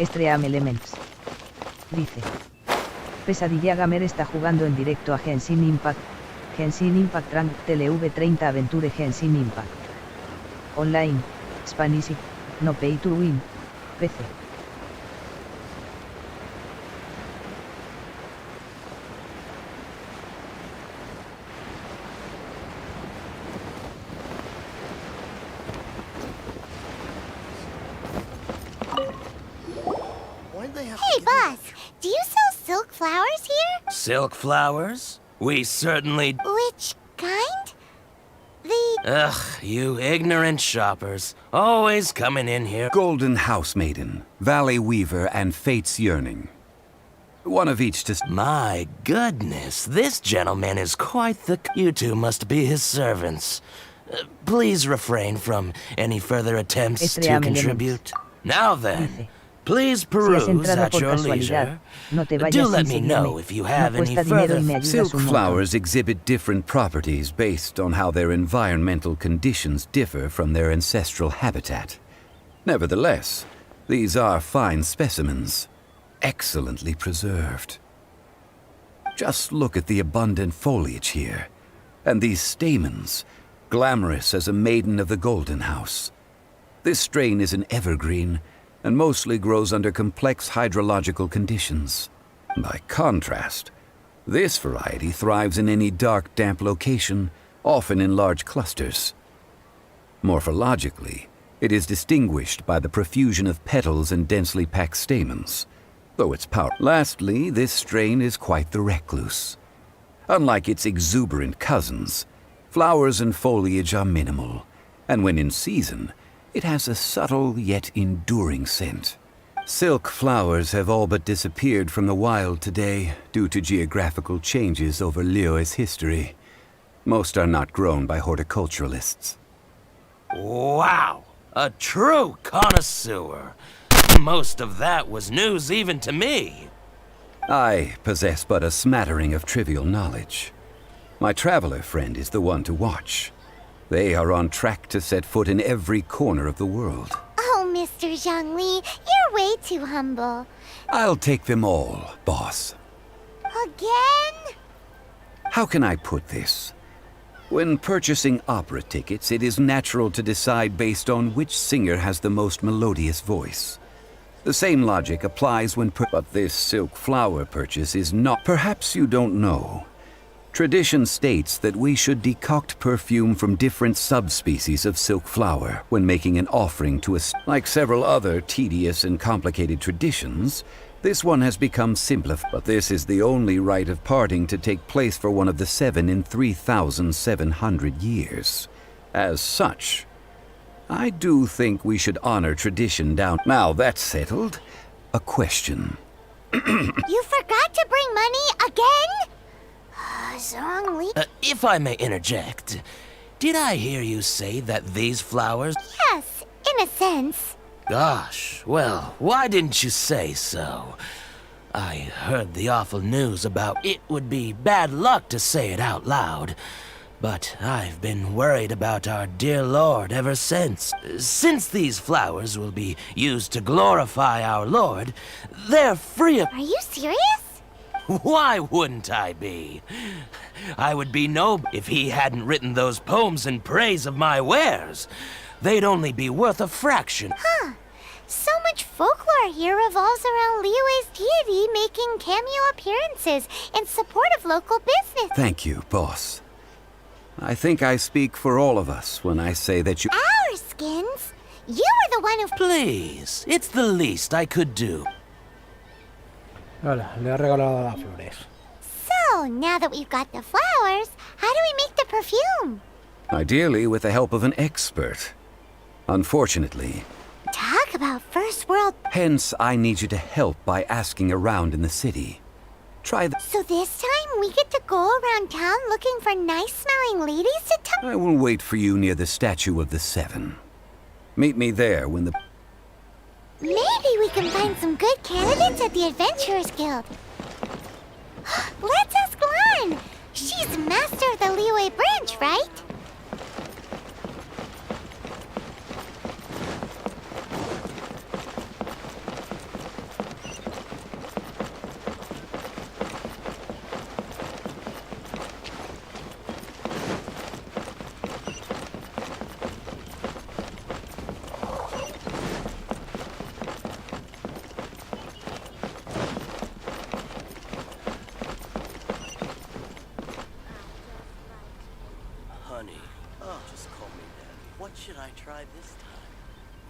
Stream Elements. Dice. Pesadilla Gamer está jugando en directo a Genshin Impact. Genshin Impact Rank TLV 30 Aventure Genshin Impact. Online, Spanish, no pay to win, PC. Hey, boss, do you sell silk flowers here? Silk flowers? We certainly... Which kind? Ugh, you ignorant shoppers. Always coming in here. Golden House Maiden, Valley Weaver, and Fate's Yearning. One of each to... My goodness, this gentleman is quite the... You two must be his servants. Please refrain from any further attempts to contribute. Now then, please peruse at your leisure. Do let me know if you have any further... Silk flowers exhibit different properties based on how their environmental conditions differ from their ancestral habitat. Nevertheless, these are fine specimens, excellently preserved. Just look at the abundant foliage here, and these stamens, glamorous as a maiden of the Golden House. This strain is an evergreen, and mostly grows under complex hydrological conditions. By contrast, this variety thrives in any dark, damp location, often in large clusters. Morphologically, it is distinguished by the profusion of petals and densely packed stamens, though its power. Lastly, this strain is quite the recluse. Unlike its exuberant cousins, flowers and foliage are minimal, and when in season, it has a subtle yet enduring scent. Silk flowers have all but disappeared from the wild today due to geographical changes over Liyue's history. Most are not grown by horticulturalists. Wow! A true connoisseur. Most of that was news even to me. I possess but a smattering of trivial knowledge. My traveler friend is the one to watch. They are on track to set foot in every corner of the world. Oh, Mr. Zhongli, you're way too humble. I'll take them all, boss. Again? How can I put this? When purchasing opera tickets, it is natural to decide based on which singer has the most melodious voice. The same logic applies when but this silk flower purchase is not. Perhaps you don't know. Tradition states that we should decoct perfume from different subspecies of silk flower when making an offering to a... Like several other tedious and complicated traditions, this one has become simplified. But this is the only rite of parting to take place for one of the 7 in 3,700 years. As such, I do think we should honor tradition down... Now that's settled, a question. You forgot to bring money again? Zhongli? If I may interject, did I hear you say that these flowers... Yes, in a sense. Gosh, well, why didn't you say so? I heard the awful news about it would be bad luck to say it out loud, but I've been worried about our dear Lord ever since. Since these flowers will be used to glorify our Lord, they're free of... Are you serious? Why wouldn't I be? I would be no if he hadn't written those poems in praise of my wares. They'd only be worth a fraction. Huh. So much folklore here revolves around Liyue's deity making cameo appearances in support of local business. Thank you, boss. I think I speak for all of us when I say that you... Our skins? You are the one who... Please, it's the least I could do. Vale, le ha regalado las flores. So, now that we've got the flowers, how do we make the perfume? Ideally with the help of an expert. Unfortunately... Talk about first world... Hence, I need you to help by asking around in the city. Try the... So this time we get to go around town looking for nice-smelling ladies to tell... I will wait for you near the Statue of the Seven. Meet me there when the... Maybe we can find some good candidates at the Adventurers Guild. Let's ask Lan. She's master of the Liyue branch, right?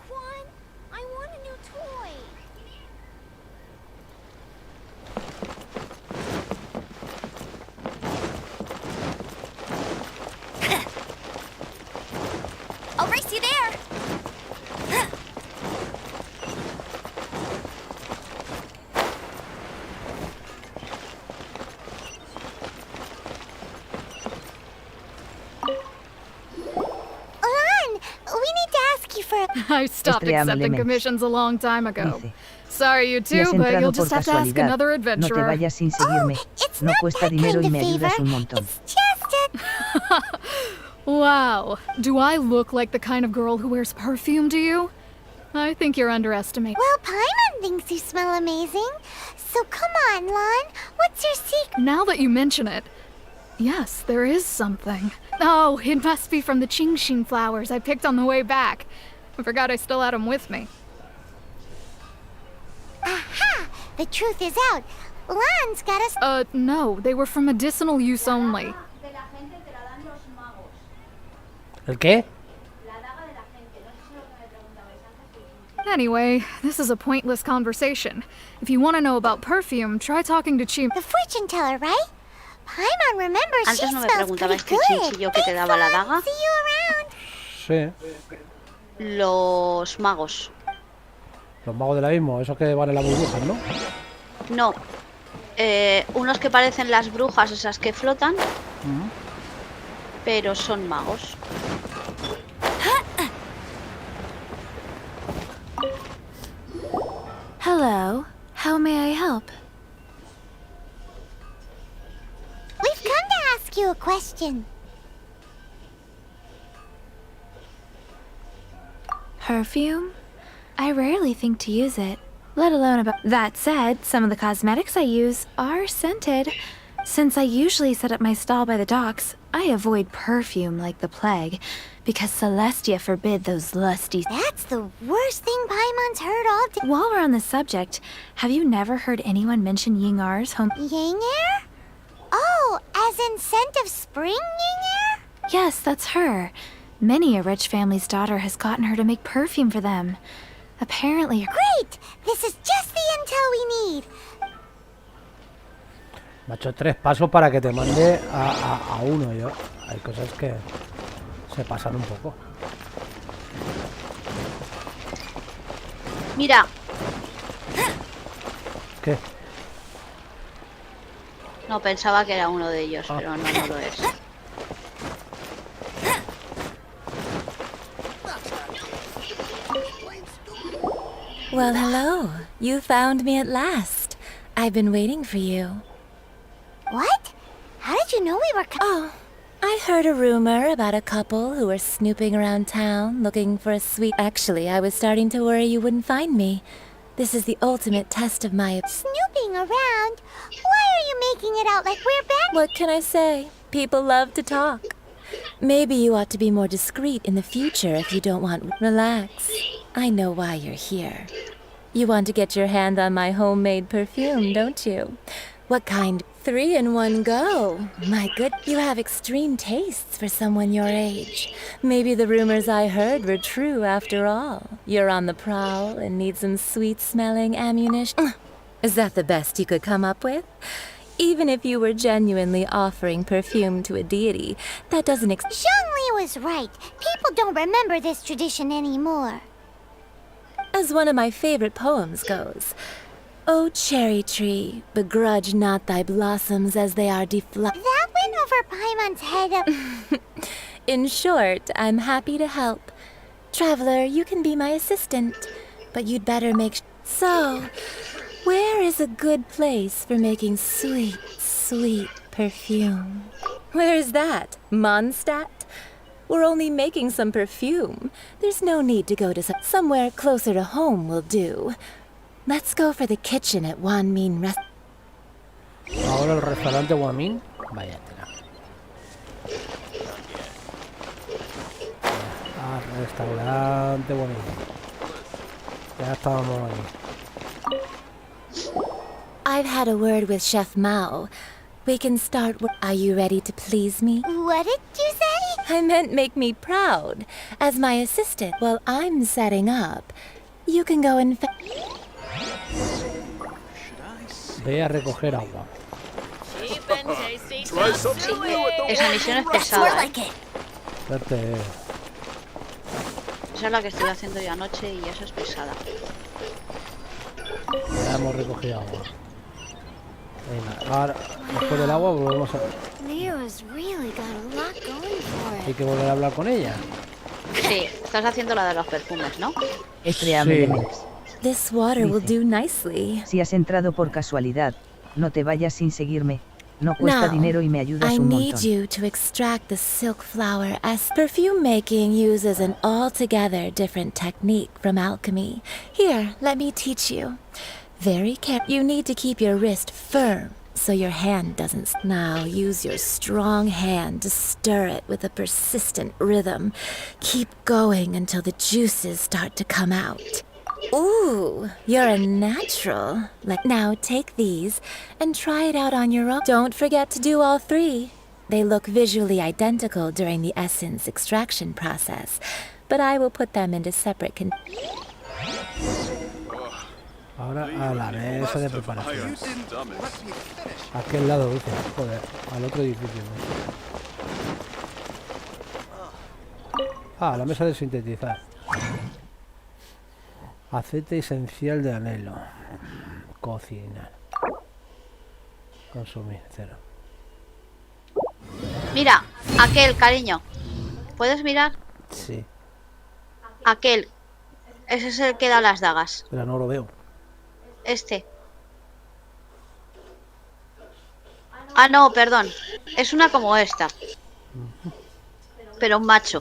Juan, I want a new toy. I'll race you there. Lan, we need to ask you for a... I stopped Estrella accepting Lemens. commissions a long time ago. Dice. Sorry, you Si has too, but entrado you'll por just have to ask casualidad, another no te adventurer. vayas sin seguirme. It's No not cuesta that dinero kind y of me ayudas favor. un montón. It's just a... Wow, do I look like the kind of girl who wears perfume to you? I think you're underestimating. Well, Paimon thinks you smell amazing. So come on, Lan. What's your secret? Now that you mention it, yes, there is something. Oh, it must be from the Genshin flowers I picked on the way back. I forgot I still had them with me. Aha! The truth is out. Lan's got us... No, they were for medicinal use only. ¿El qué? Anyway, this is a pointless conversation. If you want to know about perfume, try talking to Chim. The fortune teller, right? Paimon remembers she Antes no me smells preguntabas pretty qué good. chinchillo que te daba la daga. See you around. Sí. Los magos. Los magos del abismo, esos que van en las burbujas, ¿no? No. Unos que parecen las brujas, esas que flotan. Pero son magos. Hello. How may I help? We've come to ask you a question. Perfume? I rarely think to use it, let alone about... That said, some of the cosmetics I use are scented. Since I usually set up my stall by the docks, I avoid perfume like the plague, because Celestia forbid those lusty... That's the worst thing Paimon's heard all day. While we're on the subject, have you never heard anyone mention Yingar's home... Yang air? Oh, as in scent of spring, Yang air? Yes, that's her. Many a rich family's daughter has gotten her to make perfume for them. Apparently... Great! This is just the intel we need. Me ha hecho 3 pasos para que te mande a uno. Yo. Hay cosas que se pasan un poco. Mira, ¿Qué? no pensaba que era uno de ellos, pero no, no lo es. Well, hello. You found me at last. I've been waiting for you. What? How did you know we were Oh, I heard a rumor about a couple who were snooping around town looking for a sweet... Actually, I was starting to worry you wouldn't find me. This is the ultimate test of my... snooping around? Why are you making it out like we're back? What can I say? People love to talk. Maybe you ought to be more discreet in the future if you don't want... Relax. I know why you're here. You want to get your hand on my homemade perfume, don't you? What kind? 3 in one go. My good, you have extreme tastes for someone your age. Maybe the rumors I heard were true after all. You're on the prowl and need some sweet-smelling ammunition. Is that the best you could come up with? Even if you were genuinely offering perfume to a deity, that doesn't Zhongli was right. People don't remember this tradition anymore. As one of my favorite poems goes, O cherry tree, begrudge not thy blossoms as they are That went over Paimon's head up. In short, I'm happy to help. Traveler, you can be my assistant, but you'd better make... So, where is a good place for making sweet, sweet perfume? Where is that? Mondstadt? We're only making some perfume. There's no need to go to somewhere closer to home will do. Let's go for the kitchen at Wan Min Rest. Ahora el restaurante Guamín. Vaya tela. Restaurante Guamín. Ya estábamos ahí. I've had a word with Chef Mao. We can start. Are you ready to please me? What did you say? I meant make me proud. As my assistant while I'm setting up, you can go and... Ve a recoger agua. Esa misión es pesada, ¿eh? Espérate. Esa es la que estoy haciendo yo anoche y eso es pesada. Ya hemos recogido agua. Venga, ahora después del agua volvemos a... Leo's really got a lot going for Hay it. que volver a hablar con ella. Sí, estás haciendo la de los perfumes, ¿no? Estrellame Sí. de Mex. This water will do nicely. Si has entrado por casualidad, no te vayas sin seguirme. No cuesta Now, dinero y me ayudas I un need montón. you to extract the silk flower as perfume making uses an altogether different technique from alchemy. Here, let me teach you. Very careful. You need to keep your wrist firm so your hand doesn't. Now use your strong hand to stir it with a persistent rhythm. Keep going until the juices start to come out. Ooh, you're a natural. Now take these and try it out on your own. Don't forget to do all three. They look visually identical during the essence extraction process, but I will put them into separate Ahora a la mesa de preparación. ¿A aquel lado, dice? Joder, al otro edificio. Ah, la mesa de sintetizar. Aceite esencial de anhelo. Cocinar. Consumir, 0. Mira, aquel, cariño. ¿Puedes mirar? Sí, Aquel. Ese es el que da las dagas. pero no lo veo. Este. Ah, no, perdón. Es una como esta. Pero un macho.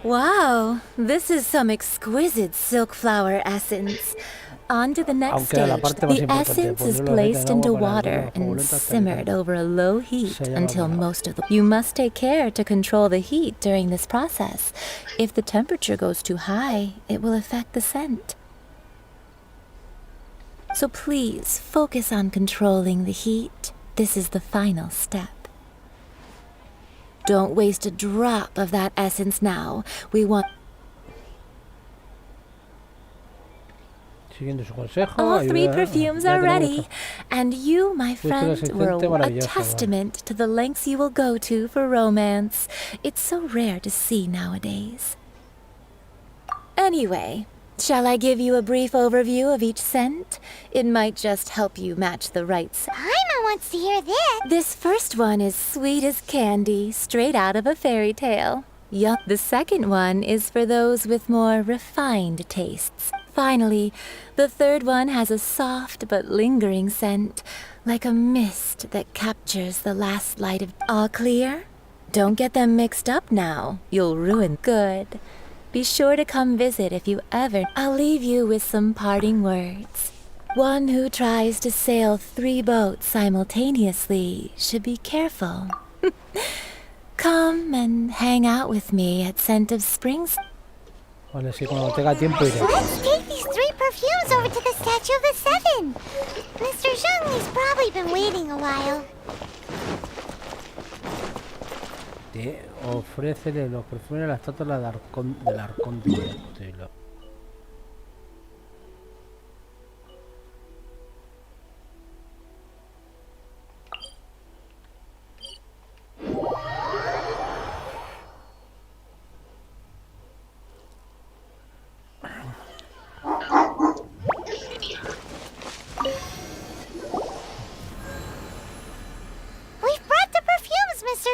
Wow, this is some exquisite silk flower essence. On to the next Aunque la stage. parte más The importante, essence is ponerlo placed en into agua para water hacerlo and hasta que simmered over a low heat se llama until dorado. most of the... You must take care to control the heat during this process. If the temperature goes too high, it will affect the scent. So please focus on controlling the heat. This is the final step. Don't waste a drop of that essence now. We want... Siguiendo su consejo. All three ayuda, perfumes ya are tenemos ready, and you, my friend, asistente were a maravillosa, testament to the lengths you will go to for romance. It's so rare to see nowadays. Anyway, shall I give you a brief overview of each scent? It might just help you match the right scent. Paimon wants to hear this. This first one is sweet as candy, straight out of a fairy tale. Yup. The second one is for those with more refined tastes. Finally, the third one has a soft but lingering scent, like a mist that captures the last light of... All clear? Don't get them mixed up now. You'll ruin... Good. Be sure to come visit if you ever... I'll leave you with some parting words. One who tries to sail 3 boats simultaneously should be careful. Come and hang out with me at Scent of Springs. Vale, sí, cuando tenga tiempo iré. Let's take these 3 perfumes over to the Statue of the Seven. Mr. Zhongli's probably been waiting a while. Ofrécele los perfumes a la estatua del arconte.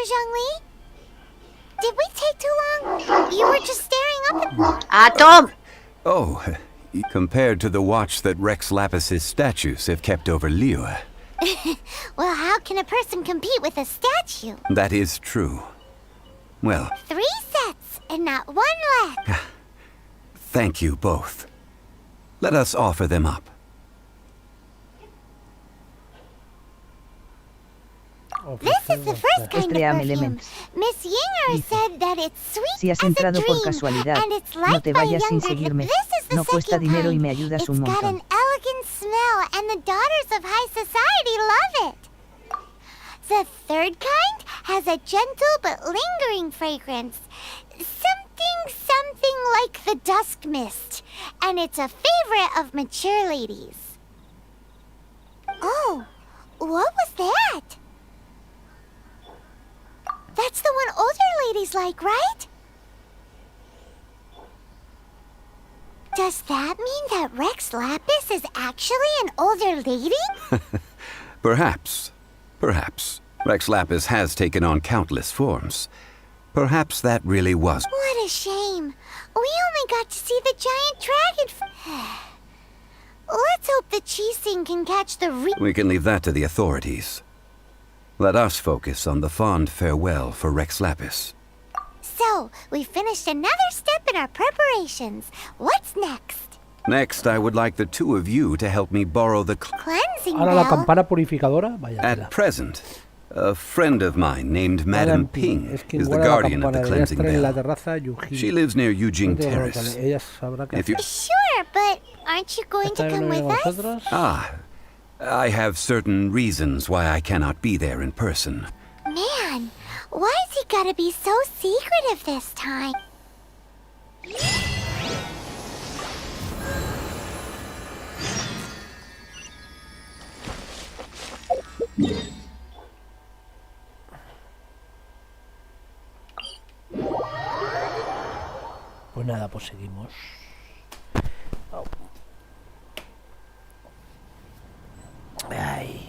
Zhongli? Did we take too long? You were just staring up at... Tom! Oh, compared to the watch that Rex Lapis's statues have kept over Liyue. Well, how can a person compete with a statue? That is true. Well, 3 sets and not 1 left. thank you both. Let us offer them up. This is the first kind of Estream perfume. Elements. Miss Yinger said that it's sweet Si has as a entrado por dream, casualidad, and it's no liked te by vayas sin younger seguirme. This is the No cuesta second dinero y kind. me ayudas It's un got montón. an elegant smell, and the daughters of high society love it. The third kind has a gentle but lingering fragrance. Something like the dusk mist, and it's a favorite of mature ladies. Oh, what was that? That's the one older ladies like, right? Does that mean that Rex Lapis is actually an older lady? Perhaps. Perhaps. Rex Lapis has taken on countless forms. Perhaps that really was. What a shame. We only got to see the giant dragon. Let's hope the Chising can catch the We can leave that to the authorities. Let us focus on the fond farewell for Rex Lapis. So, we finished another step in our preparations. What's next? Next, I would like the 2 of you to help me borrow the... Cleansing Ahora la bell. campana purificadora, vaya tela. At present, a friend of mine named Madame Ping Es quien is the guarda la guardian of campana, the debería cleansing estar en la bell. terraza Yuji. She lives near Eugene No tengo Terrace. notable, ella sabrá qué If you... Sure, but aren't you going to ¿Está come bien with con us? vosotros? Ah, I have certain reasons why I cannot be there in person. Man, why is he gotta be so secretive this time? Pues nada, pues seguimos. Oh. Ay.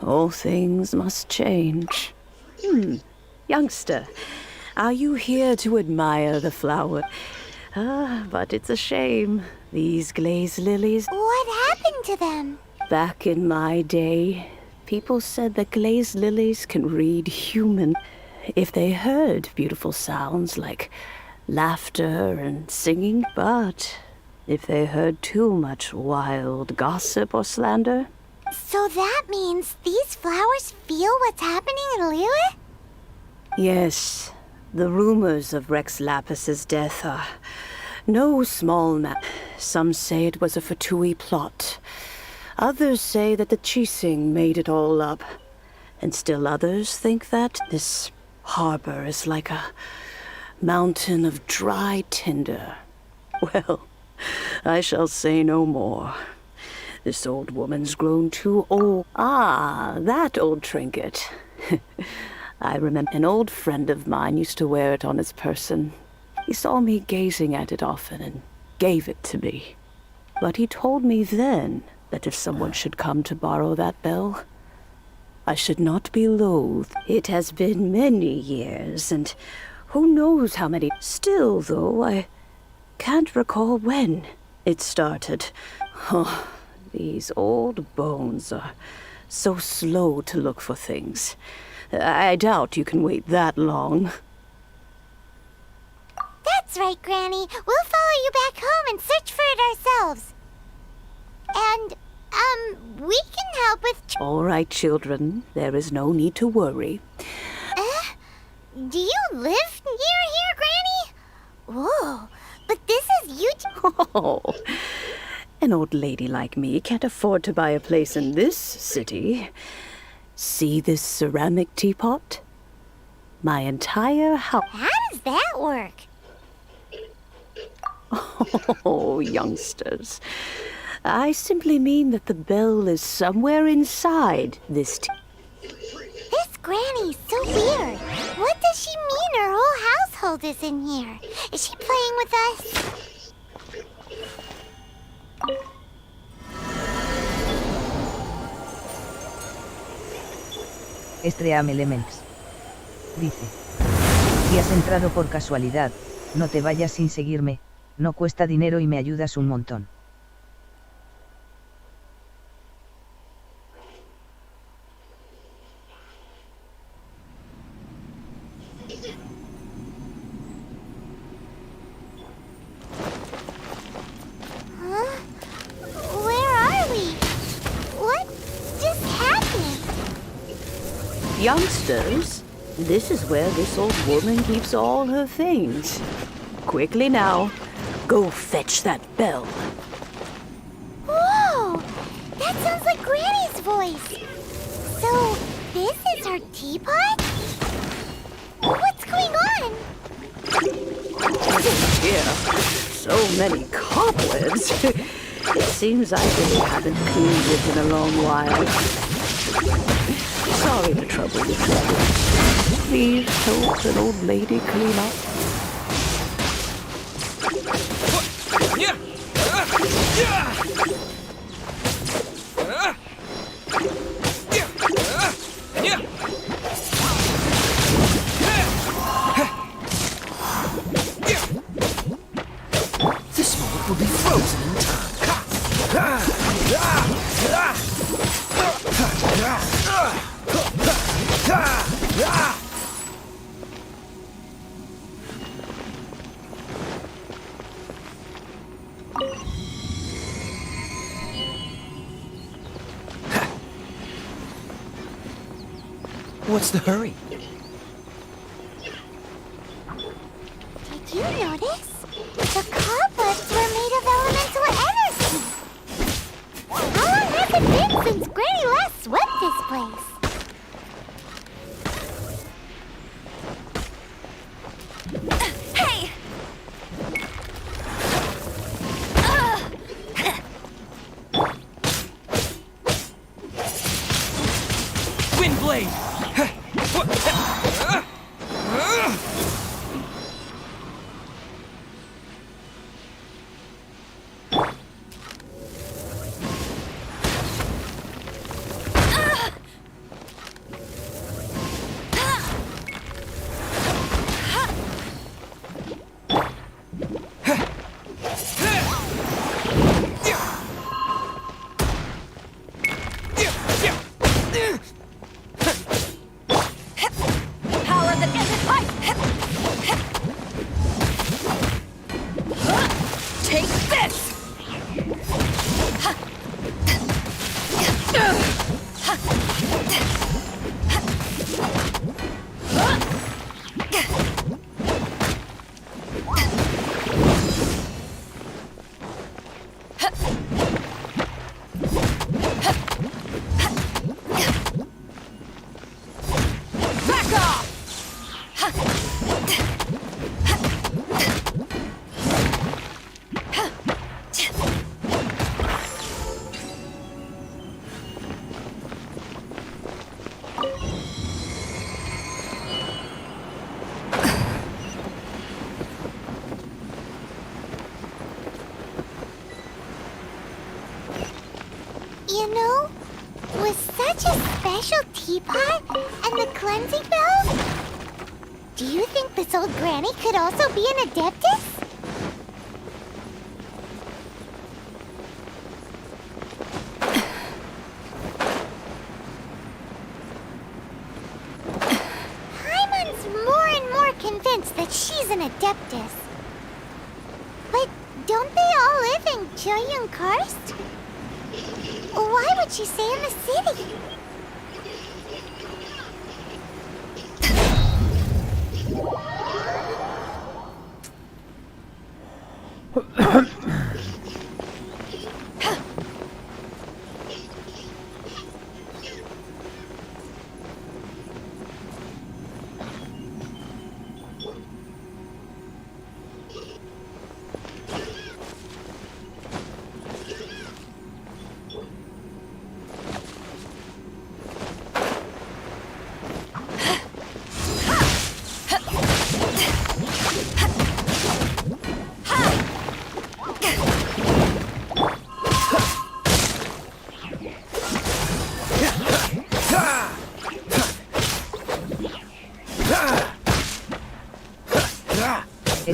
All things must change. Youngster, are you here to admire the flower? But it's a shame. These glazed lilies. What happened to them? Back in my day, people said that glazed lilies can read human. If they heard beautiful sounds like laughter and singing, but if they heard too much wild gossip or slander, So that means these flowers feel what's happening in Liyue? yes, the rumors of Rex Lapis's death are no small matter. Some say it was a Fatui plot. Others say that the Chising made it all up. And still others think that this harbor is like a mountain of dry tinder. Well, I shall say no more. This old woman's grown too old. Ah, that old trinket. I remember an old friend of mine used to wear it on his person. He saw me gazing at it often and gave it to me. But he told me then that if someone should come to borrow that bell, I should not be loath. It has been many years, and who knows how many. Still, though, I can't recall when it started. Oh, these old bones are so slow to look for things. I doubt you can wait that long. That's right, Granny. We'll follow you back home and search for it ourselves. And, we can help with... All right, children. There is no need to worry. Do you live near here, Granny? Whoa, but this is huge. Oh, an old lady like me can't afford to buy a place in this city. See this ceramic teapot? My entire house. How does that work? Oh, youngsters. I simply mean that the bell is somewhere inside this This granny's so weird. What does she mean her whole household is in here? Is she playing with us? Stream Elements. Dice. Si has entrado por casualidad, no te vayas sin seguirme, no cuesta dinero y me ayudas un montón. Huh? Where are we? What just happened? Youngsters, this is where this old woman keeps all her things. Quickly now, go fetch that bell. Whoa! That sounds like Granny's voice. So, this is her teapot? What's going on? Oh dear, so many cobwebs. It seems I really haven't cleaned it in a long while. Sorry to trouble you. Please help an old lady clean up. This moment will be frozen in time. What's the hurry? Did you notice? The cobwebs were made of elemental energy. How long has it been since Granny last swept this place? Hey! Windblade! Power that ended life! Take this! Back off! You know, with such a special teapot and the cleansing bell, do you think this old granny could also be an adeptus? Hyman's more and more convinced that she's an adeptus. But don't they all live in Choyun Karst? Why would she stay in the city?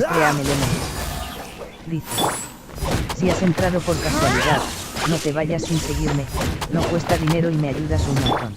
Cream Element. Dice. Si has entrado por casualidad, no te vayas sin seguirme, no cuesta dinero y me ayudas un montón.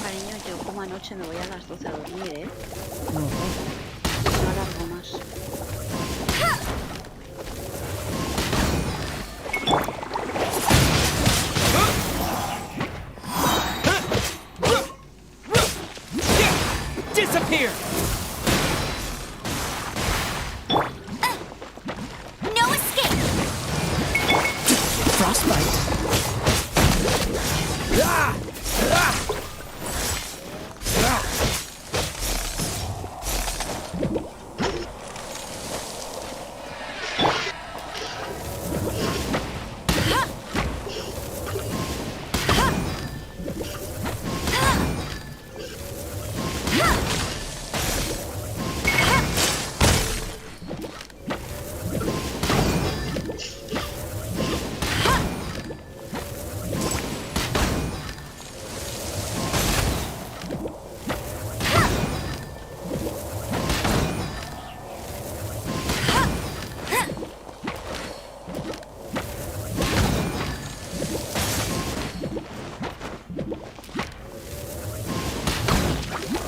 Cariño, yo como anoche me voy a las 12 a dormir, ¿eh? No alargo más. Disappear! No escape! Frostbite!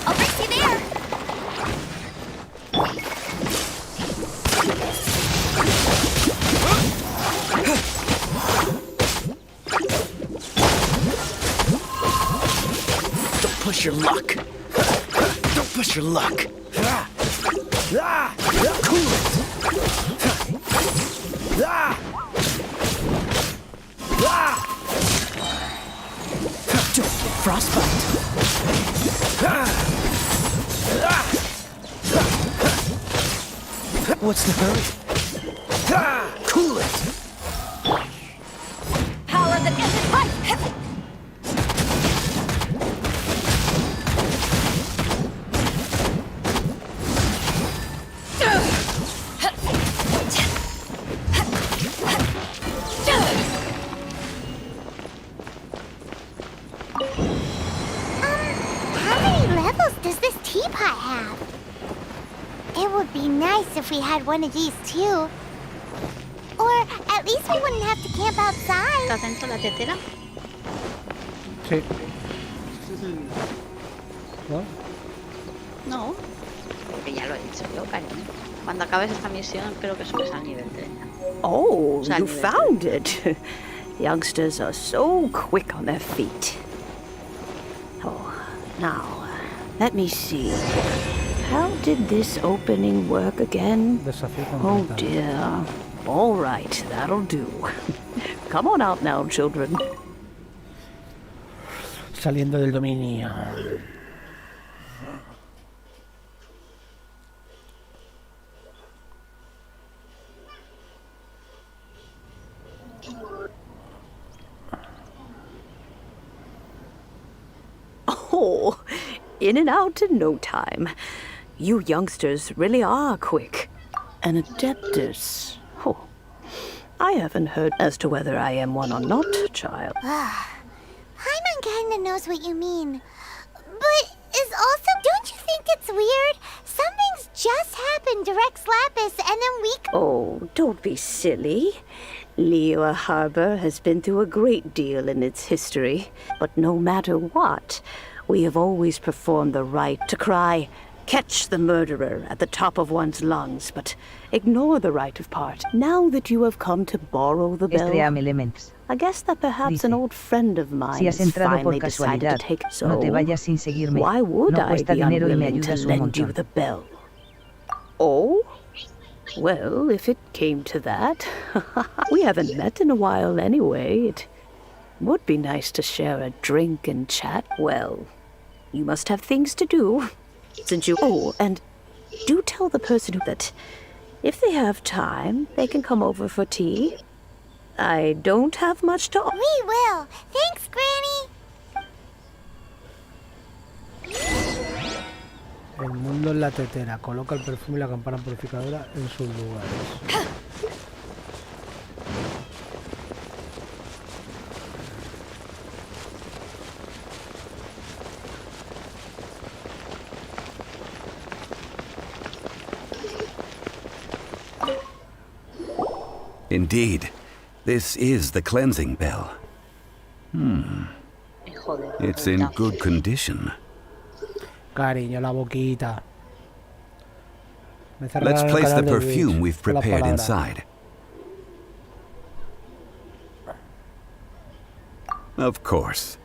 I'll fix you there! Don't push your luck! Don't push your luck! Cool it! Don't get frostbite! What's the hurry? Cool it! Power the desert pipe! How many levels does this teapot have? It would be nice if we had one of these too. Or at least we wouldn't have to camp outside. ¿Estás dentro de la tetera? Sí. ¿No? No. Porque ya lo he dicho yo, cariño. Cuando acabes esta misión, creo que subes al nivel 30. Oh, Sal you nivel found it. Youngsters are so quick on their feet. Oh, now, let me see. How did this opening work again? Desafío Oh completado. dear. All right, that'll do. Come on out now, children. Saliendo del dominio. Oh, in and out in no time. You youngsters really are quick. An adeptus. Oh, I haven't heard as to whether I am one or not, child. Paimon kinda knows what you mean. But is also, don't you think it's weird? Something's just happened to Rex Lapis and then we Oh, don't be silly. Liyue Harbor has been through a great deal in its history. But no matter what, we have always performed the rite to cry, catch the murderer at the top of one's lungs, but ignore the right of part. Now that you have come to borrow the bell, Stream Elements. I guess that perhaps an Dice, old friend of mine Si has has entrado por finally decided to casualidad, take it. no te So, vayas sin seguirme. why would No I cuesta be dinero y me unwilling to ayudas un lend you montón. the bell? Oh? Well, if it came to that, we haven't met in a while anyway. It would be nice to share a drink and chat. Well, you must have things to do, since you... Oh, and do tell the person that if they have time, they can come over for tea. I don't have much to... We will. Thanks, Granny. El mundo en la tetera. Coloca el perfume y la campana purificadora en sus lugares. Indeed, this is the cleansing bell. Hijo de It's in puta. good condition. Cariño, la boquita. Me Let's cerraron el place the canal de perfume Twitch we've con las prepared palabras. inside. Of course.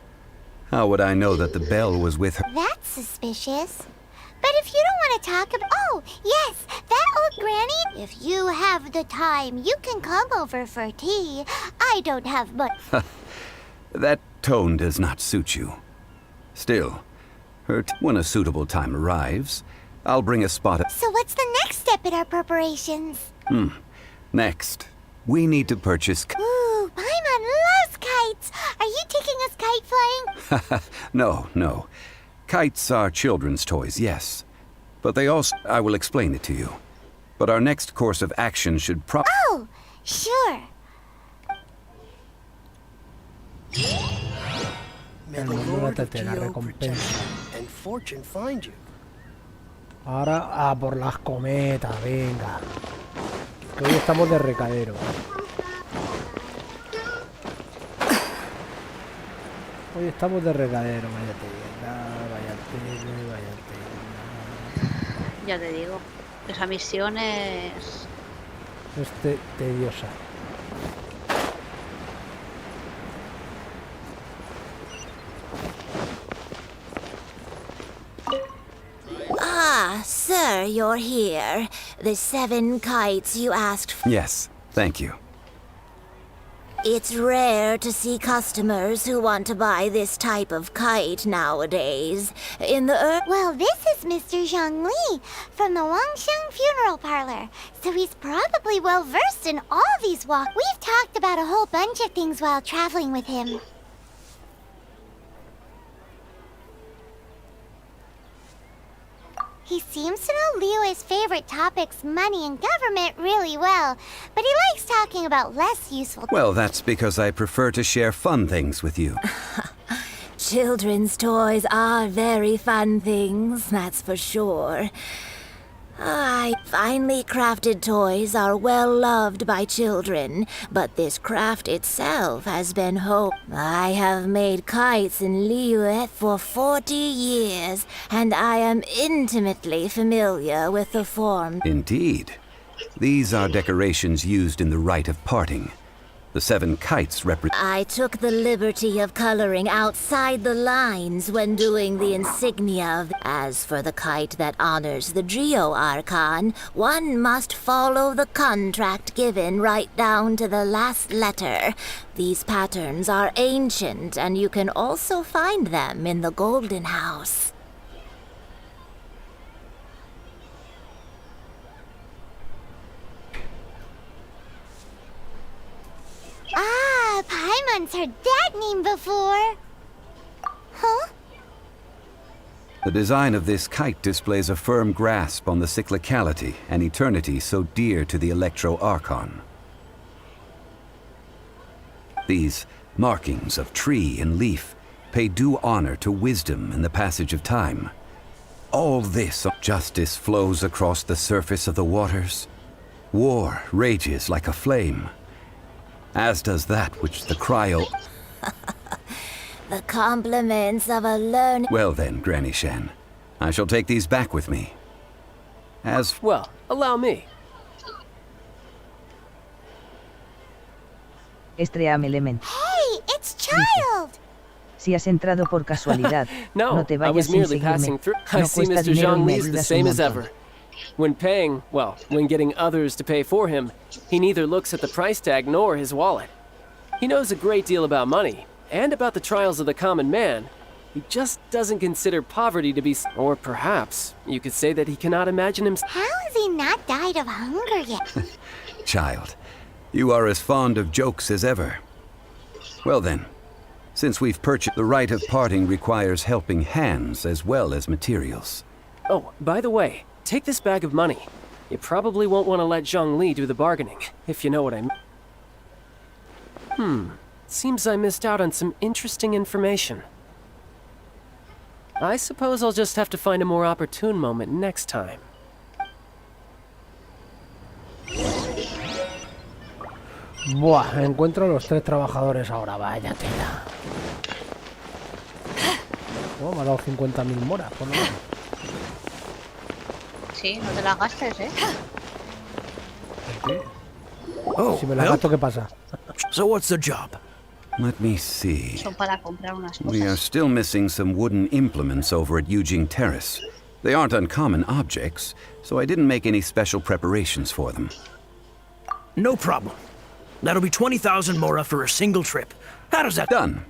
How would I know that the bell was with her? That's suspicious. But if you don't want to talk about... Oh, yes, that old granny. If you have the time, you can come over for tea. I don't have much... That tone does not suit you. Still, when a suitable time arrives, I'll bring a spot. So what's the next step in our preparations? Next, we need to purchase... Ooh, Paimon loves kites. Are you taking us kite flying? No. Kites are children's toys, yes. But they also... I will explain it to you. But our next course of action should Oh, sure. El mundo en la tetera, recompensa. Ahora a por las cometas, venga. Que hoy estamos de recadero. Hoy estamos de recadero, vaya tela. Ya te digo, esa misión es... Tediosa. Ah, sir, you're here. The 7 kites you asked for. Yes, thank you. It's rare to see customers who want to buy this type of kite nowadays. In the Well, this is Mr. Zhang Li from the Wangsheng Funeral Parlor. So he's probably well versed in all these walks. We've talked about a whole bunch of things while traveling with him. He seems to know Liyue's favorite topics, money and government, really well, but he likes talking about less useful... Well, that's because I prefer to share fun things with you. children's toys are very fun things, that's for sure. Finely crafted toys are well loved by children, but this craft itself has been I have made kites in Liyue for 40 years, and I am intimately familiar with the form. Indeed. These are decorations used in the rite of parting. The 7 kites represent... I took the liberty of coloring outside the lines when doing the insignia. As for the kite that honors the Drio Archon, one must follow the contract given right down to the last letter. These patterns are ancient, and you can also find them in the Golden House. Ah, Paimon's heard that name before. Huh? The design of this kite displays a firm grasp on the cyclicality and eternity so dear to the Electro Archon. These markings of tree and leaf pay due honor to wisdom and the passage of time. All this justice flows across the surface of the waters. War rages like a flame, as does that which the cryo... The compliments of a learned... Well then, Granny Shen, I shall take these back with me. As Well, allow me. Estream element. Hey, it's Child! Si has entrado por casualidad, No, no te I vayas was sin merely passing seguirme. through. I No see cuesta Mr. dinero y me Zhongli is the ayudas un same as montón. ever. When paying, well, when getting others to pay for him, he neither looks at the price tag nor his wallet. He knows a great deal about money, and about the trials of the common man. He just doesn't consider poverty to be... Or perhaps, you could say that he cannot imagine himself... How has he not died of hunger yet? child, you are as fond of jokes as ever. Well then, since we've purchased, the rite of parting requires helping hands as well as materials. Oh, by the way, take this bag of money. You probably won't want to let Zhongli do the bargaining, if you know what I mean. Seems I missed out on some interesting information. I suppose I'll just have to find a more opportune moment next time. Buah, encuentro a los 3 trabajadores ahora, vaya tela. Oh, me ha dado 50.000 moras, por lo menos. Sí, no te las gastes, ¿eh? Oh, Si me la gasto, ¿qué pasa? so what's the job? Let me see. Son para comprar unas We are cosas. still missing some wooden implements over at Eugene Terrace. They aren't uncommon objects, so I didn't make any special preparations for them. No problem. That'll be 20,000 mora for a single trip. How does that... Done.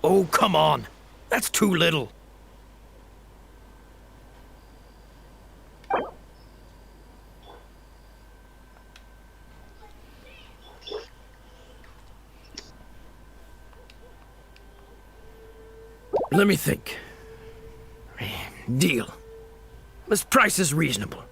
Oh, come on. That's too little. Let me think. Deal. This price is reasonable.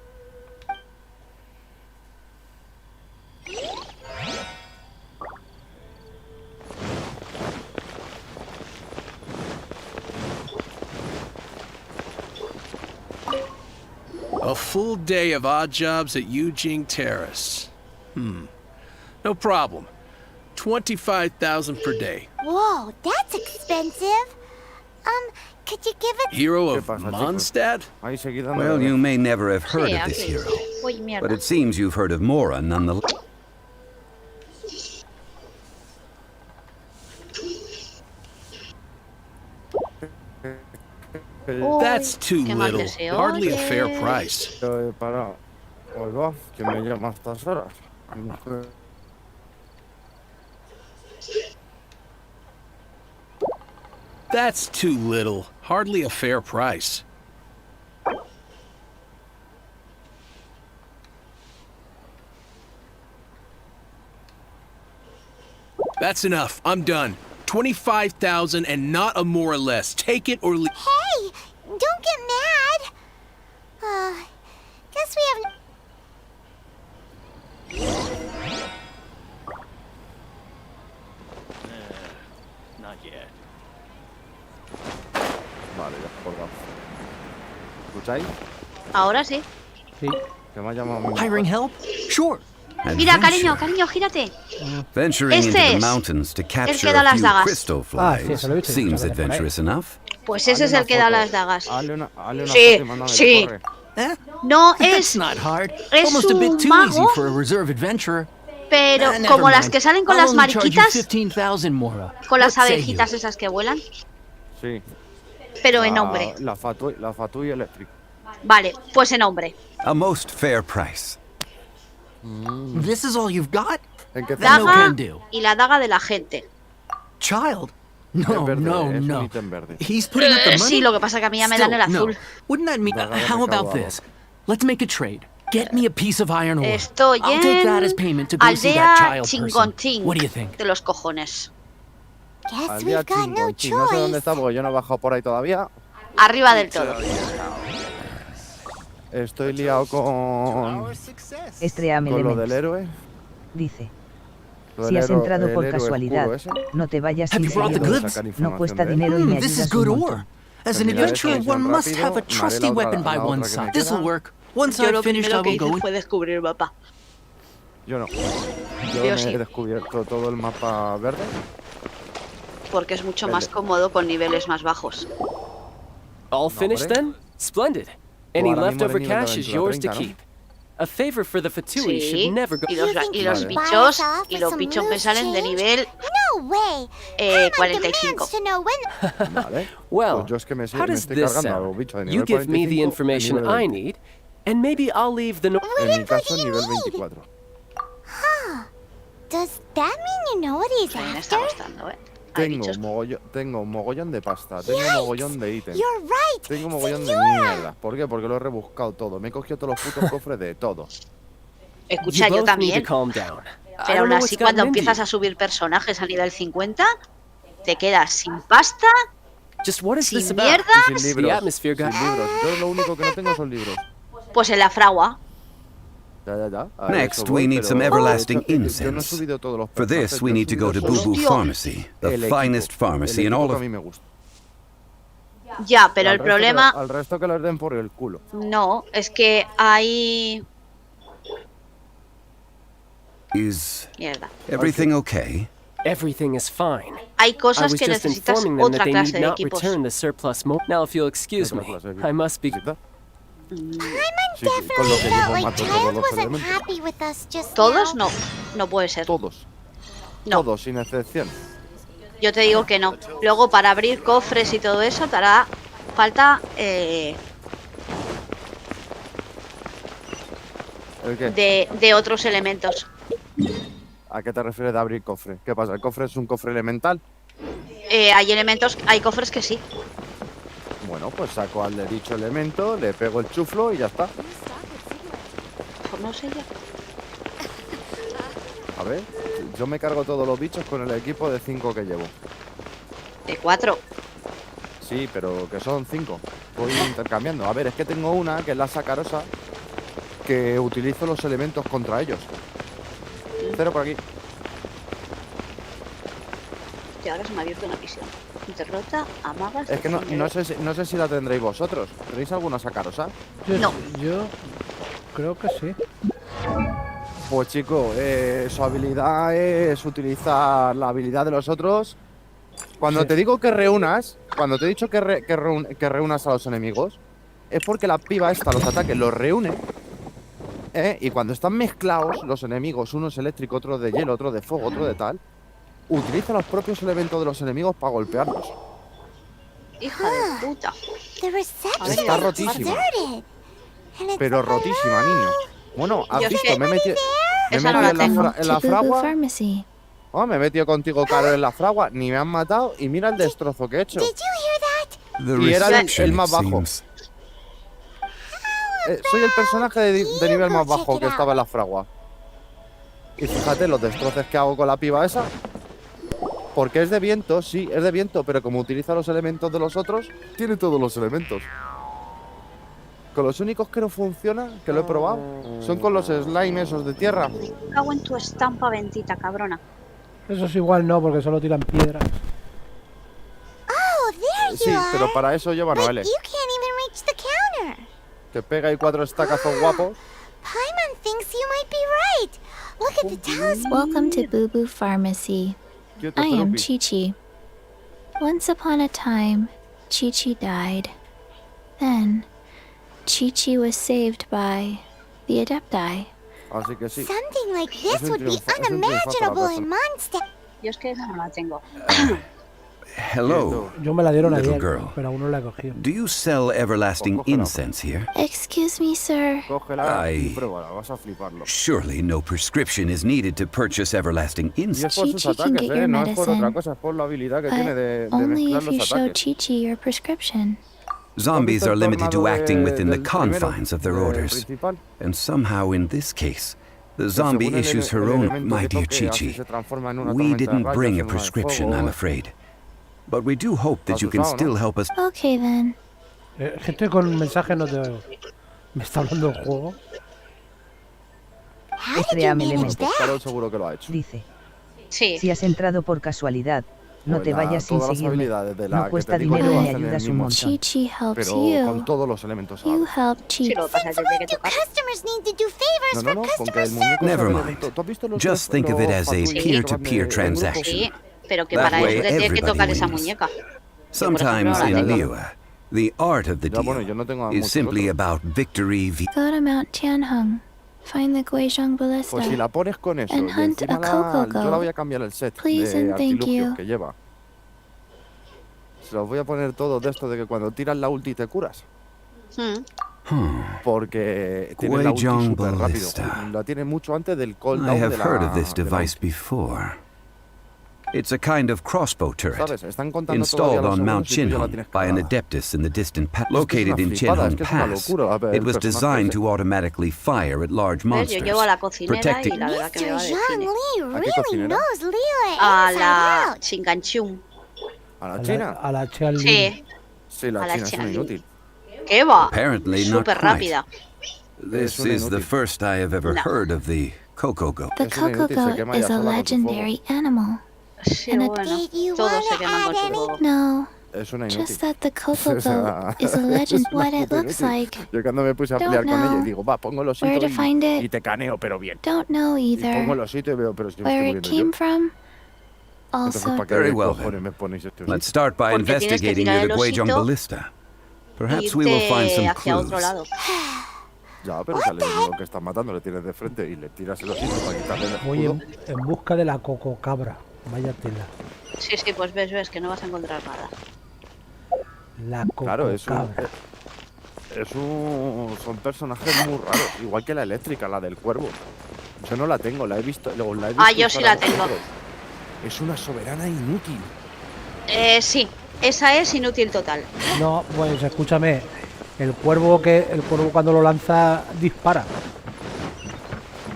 A full day of odd jobs at Eugene Terrace. No problem. 25,000 per day. Whoa, that's expensive. Could you give it... Hero of ¿Qué pasa, chicos? Mondstadt? Ahí seguí dándole Well, de- you may never have heard Sí, of this aquí. hero, Uy, but mierda. it seems you've heard of Mora nonetheless. Uy, That's too qué mal little. que se Hardly a oye. fair price. Yo he parado. Oiga, que me llama a estas horas. That's too little. Hardly a fair price. That's enough. I'm done. 25,000 and not a more or less. Take it or leave. Hey, don't get mad. Guess we have... Not yet. Vale, ya he colgado. ¿Escucháis? Ahora sí. Sí. Que me ha llamado mi Hiring help? Sure. Mira, cariño, Adventure. cariño, gírate. Venturing Este into the es mountains to capture que da a las few dagas. crystal Ah, sí, flies se lo he visto, seems se lo he visto por ahí. adventurous enough. Pues ese es el que da las dagas. Hazle una Sí, foto y mándame, sí. corre. Eh? No That's es, not hard. es Almost a bit un too easy mago, for a reserve adventurer. pero Never como las mind. que salen con I'll las only charge you mariquitas, 15,000 mora. con las What say you? abejitas esas que vuelan, Sí. pero en hombre. La fatui eléctrica. Vale, pues en hombre. A most fair price. This is all you've got? ¿En qué That no Daga can do. y la daga de la gente. Child? Es No, verde, no, es un no. ítem verde. He's putting up the money? Sí, lo que pasa que a mí ya me dan el Still, no. azul. Wouldn't that mean... Daga de how about recaudo. this? Let's make a trade. Get me a piece of iron ore. Estoy I'll take that as en payment to go see that aldea child person. Chingonchín What do you think? de los cojones. Guess Al día we've got no chingonchín. No sé dónde choice. está porque yo no he bajado por ahí todavía. Arriba del todo. Estoy liado con Estreame lo del Elements. héroe. Dice. Lo del Si has héroe- entrado el por héroe casualidad, oscuro ese. no te vayas Have sin you brought the seguirlo. goods? Sacar No información cuesta de él. dinero y me This is ayudas good un ore. montón. As an Terminar adventurer, esa one misión must have a rápido, trusty haré la otra- weapon by la otra one's que me side. This'll queda. work. Once Yo I've lo finished, I primero que will go hice in. fue descubrir el mapa. Yo no. Yo Yo me sí. he descubierto todo el mapa verde. Porque es mucho más cómodo con niveles más bajos. All finished hombre. then? Splendid. Any ahora mismo leftover de nivel de cash is aventura yours to 30, ¿no? keep. A favor for the Fatui Sí, should never go. y los, You think y you los can Vale. buy bichos, us off y with los some bichos me loose salen de change? nivel No way. Paimon 45. demands to know when. Vale. Well, Pues yo es que me how does estoy this cargando a los sound? bichos de You nivel give me the 45 information y nivel I 20. need, and maybe I'll leave the. En mi caso, nivel 24. Does that mean you know what he's Me after? está gustando, Hay bichos. Tengo mogollón de pasta, tengo Yikes. mogollón de ítems. You're right. Tengo mogollón de Señora. mierda. ¿Por qué? Porque lo he rebuscado todo. Me he cogido todos los putos cofres de todo. Escucha, You yo both need to también. calm down. I Pero don't aún know así, what's cuando gotten into empiezas you. a subir personajes a nivel 50, te quedas sin pasta, Just what is this sin about? mierda, Y sin The libros. atmosphere Sin got. libros. Yo lo único que no tengo son libros. pues en la fragua. Ya. A Next, eso we voy, need pero some de everlasting hecho, yo no he incense. subido todos los For personajes, this, we yo he need to go to subido Boo solo Boo Hostia. Pharmacy, the el equipo. finest pharmacy El in equipo all que a of. mí me gusta. Ya, pero Al el resto problema al resto que les den por el culo. no, es que hay... Is Mierda. everything okay? Everything is fine. Hay I cosas was que just necesitas informing them that otra they clase need de not equipos. return the surplus Now, if you'll excuse me, I must be. Paimon Sí, con lo definitely que felt llevo like mato todos Child los wasn't elementos. happy with us just ¿Todos? now. No puede ser. Todos. No. Todos, sin excepción. Yo te digo que no. Luego, para abrir cofres y todo eso, te hará falta ¿El qué? de otros elementos. ¿A qué te refieres de abrir cofre? ¿Qué pasa? ¿El cofre es un cofre elemental? Hay elementos, hay cofres que sí. Bueno, pues saco al de dicho elemento, le pego el chuflo y ya está. Pues no sé yo. A ver, yo me cargo todos los bichos con el equipo de 5 que llevo. De 4. Sí, pero que son 5. Voy intercambiando. A ver, es que tengo una, que es la sacarosa, que utilizo los elementos contra ellos. 0 por aquí. Y ahora se me ha abierto una visión. Derrota, amagas... Es que no defender. no sé si la tendréis vosotros. ¿Tenéis alguna sacarosa? No. Yo creo que sí. Pues chico, su habilidad es utilizar la habilidad de los otros. Cuando Sí. te digo que reúnas, cuando te he dicho que reúnas a los enemigos, es porque la piba esta, los ataques, los reúne. Y cuando están mezclados los enemigos, uno es eléctrico, otro de hielo, otro de fuego, otro de tal, utiliza los propios elementos de los enemigos para golpearlos. Hija de puta. The reception Está is rotísima. deserted. And it's Pero all rotísima, niño. Bueno, has Yo visto, sé. me he metido Esa no la tengo. en la fragua. Pharmacy. Oh, me he metido contigo, Caro, en la fragua. Ni me han matado y mira el destrozo que he hecho. Did you hear that? The Y era reception, el más it bajo. seems. Soy el personaje de nivel más go bajo check que it estaba en la fragua. Y fíjate los destrozos que hago con la piba esa. Porque es de viento, sí, es de viento, pero como utiliza los elementos de los otros, tiene todos los elementos. Con los únicos que no funciona, que lo he probado, son con los slime esos de tierra. Cago en tu estampa bendita, cabrona. Eso es igual no, porque solo tiran piedras. Oh, there Sí, you are. pero para eso llevan But noveles. you can't even reach the counter. Que pega ahí 4 estacazos guapos. Paimon thinks you might be right. Look at the telescope. Welcome to Boo Boo Pharmacy. Quieto, I am Cerupi. Chi-Chi. Once upon a time, Chi-Chi died. Then, Chi-Chi was saved by the Adepti. Así que sí. Something like Es this un would be triunfo, es un triunfo para la unimaginable in persona. Mondstadt. Yo es que esa no la tengo. Hello, Yo me la dieron little ayer, girl. pero aún no la he cogido. Do you sell everlasting Cógela. incense here? Excuse me, sir. Cógela y Ay. pruébala, vas a fliparlo. Surely no prescription is needed to purchase everlasting Y es incense. por sus Chi-Chi can ataques, get your no es por otra medicine, cosa, es por la habilidad que tiene But de only mezclar if you los show ataques. Chi-Chi your prescription. Zombies are limited to acting within the del primero, confines of their del orders. principal, And somehow in this case, the que zombie según el issues her el own. elemento My que dear toque, así Chi-Chi, se transforma en una we tormenta de didn't rayos, bring en a una de prescription, fuego. I'm afraid. But we do hope that you can Asustado, ¿no? still help us. Okay then. Es que estoy con un mensaje, no te oigo. ¿Me está hablando el juego? Estrella Elemento. Claro, seguro que lo ha hecho. Dice. Sí. Si has entrado por casualidad, no Pues te vayas sin todas las seguirme. habilidades de la No que cuesta te digo dinero y lo me hacen en el ayudas un mismo montón. Chi-Chi helps Pero you. con todos los elementos a la You vez. help Sí, Chi. lo que pasa es que Why tiene que do tocar. customers need to do favors No, for con que customer el muñeco Never sea mind. elemento. ¿Tú has visto los Just think of it as a fatui peer-to-peer en grupo? transaction. Sí, pero que That para way eso le tiene que everybody tocar esa wins. muñeca. Sometimes no la in tengo. Liyue, the art of the Ya, bueno, deal yo no tengo a is muchos simply otros. about victory Go to Mount Tianheng. Find the Guizhong Ballista. Pues si la pones con eso And y hunt encima a cocoa yo la goat. voy a cambiar el set Please de and thank artilugios you. que lleva. Se los voy a poner todos de esto de que cuando tiras la ulti te curas. Porque tiene la ulti Guizhong súper rápido. Ballista. La tiene mucho antes del I cooldown de have la, heard of this de la device ulti. before. It's a kind of crossbow turret ¿Sabes? Están contando installed todavía los on Mount segundos y tú ya la Chinhong tienes by an cargada. adeptus in the distant past. Es que es Located una in flipada, es Chinhong que es una Pass, locura it el was personaje designed ese. to automatically fire at large ¿Ves? Yo monsters, llevo a la cocinera protecting y la verdad que me va Mr. de Zhang cine. Li ¿A qué really cocinera? knows Liyue A inside la out. Chinganchum. ¿A la A china? la, a la Xianlin. Sí, Sí, la a la china es una Xianlin. inútil. ¿qué va? Apparently not Súper quite. rápida. This Es una is the inútil. first I have ever No. heard of the Coco Goat. The Es una cocoa inútil, se goat quema is ella a sola con su fuego. legendary animal. Sí, And a bueno. Did you Todos se wanna queman con add su any? fuego. No, Es una inútil. just that the cocoa O sea, goat is a legend. es una What it puta looks inútil. like, Yo cuando me puse a Don't pelear con ella know y digo, va, pongo el osito where to find it. y te caneo, pero bien. don't know Y pongo el either. osito y veo, pero si me Where estoy it muriendo came yo. from. Entonces, Also, ¿para qué Very well, cojones then. me ponéis este Let's osito? start by Porque tienes que investigating tirar near the el Guizhong osito Ballista. Perhaps we will find irte some hacia otro clues. lado. Ya, pero si al enemigo que estás matando le tienes de frente y le tiras el osito para quitarle el Voy escudo. en busca de la coco cabra. Vaya tela. Sí, sí, pues ves que no vas a encontrar nada. La coco Claro, cabra. son personajes muy raros, igual que la eléctrica, la del cuervo. Yo no la tengo, la he visto. La he visto Yo sí usar a la tengo. vosotros. Es una soberana inútil. Sí, esa es inútil total. No, pues escúchame. El cuervo cuando lo lanza dispara.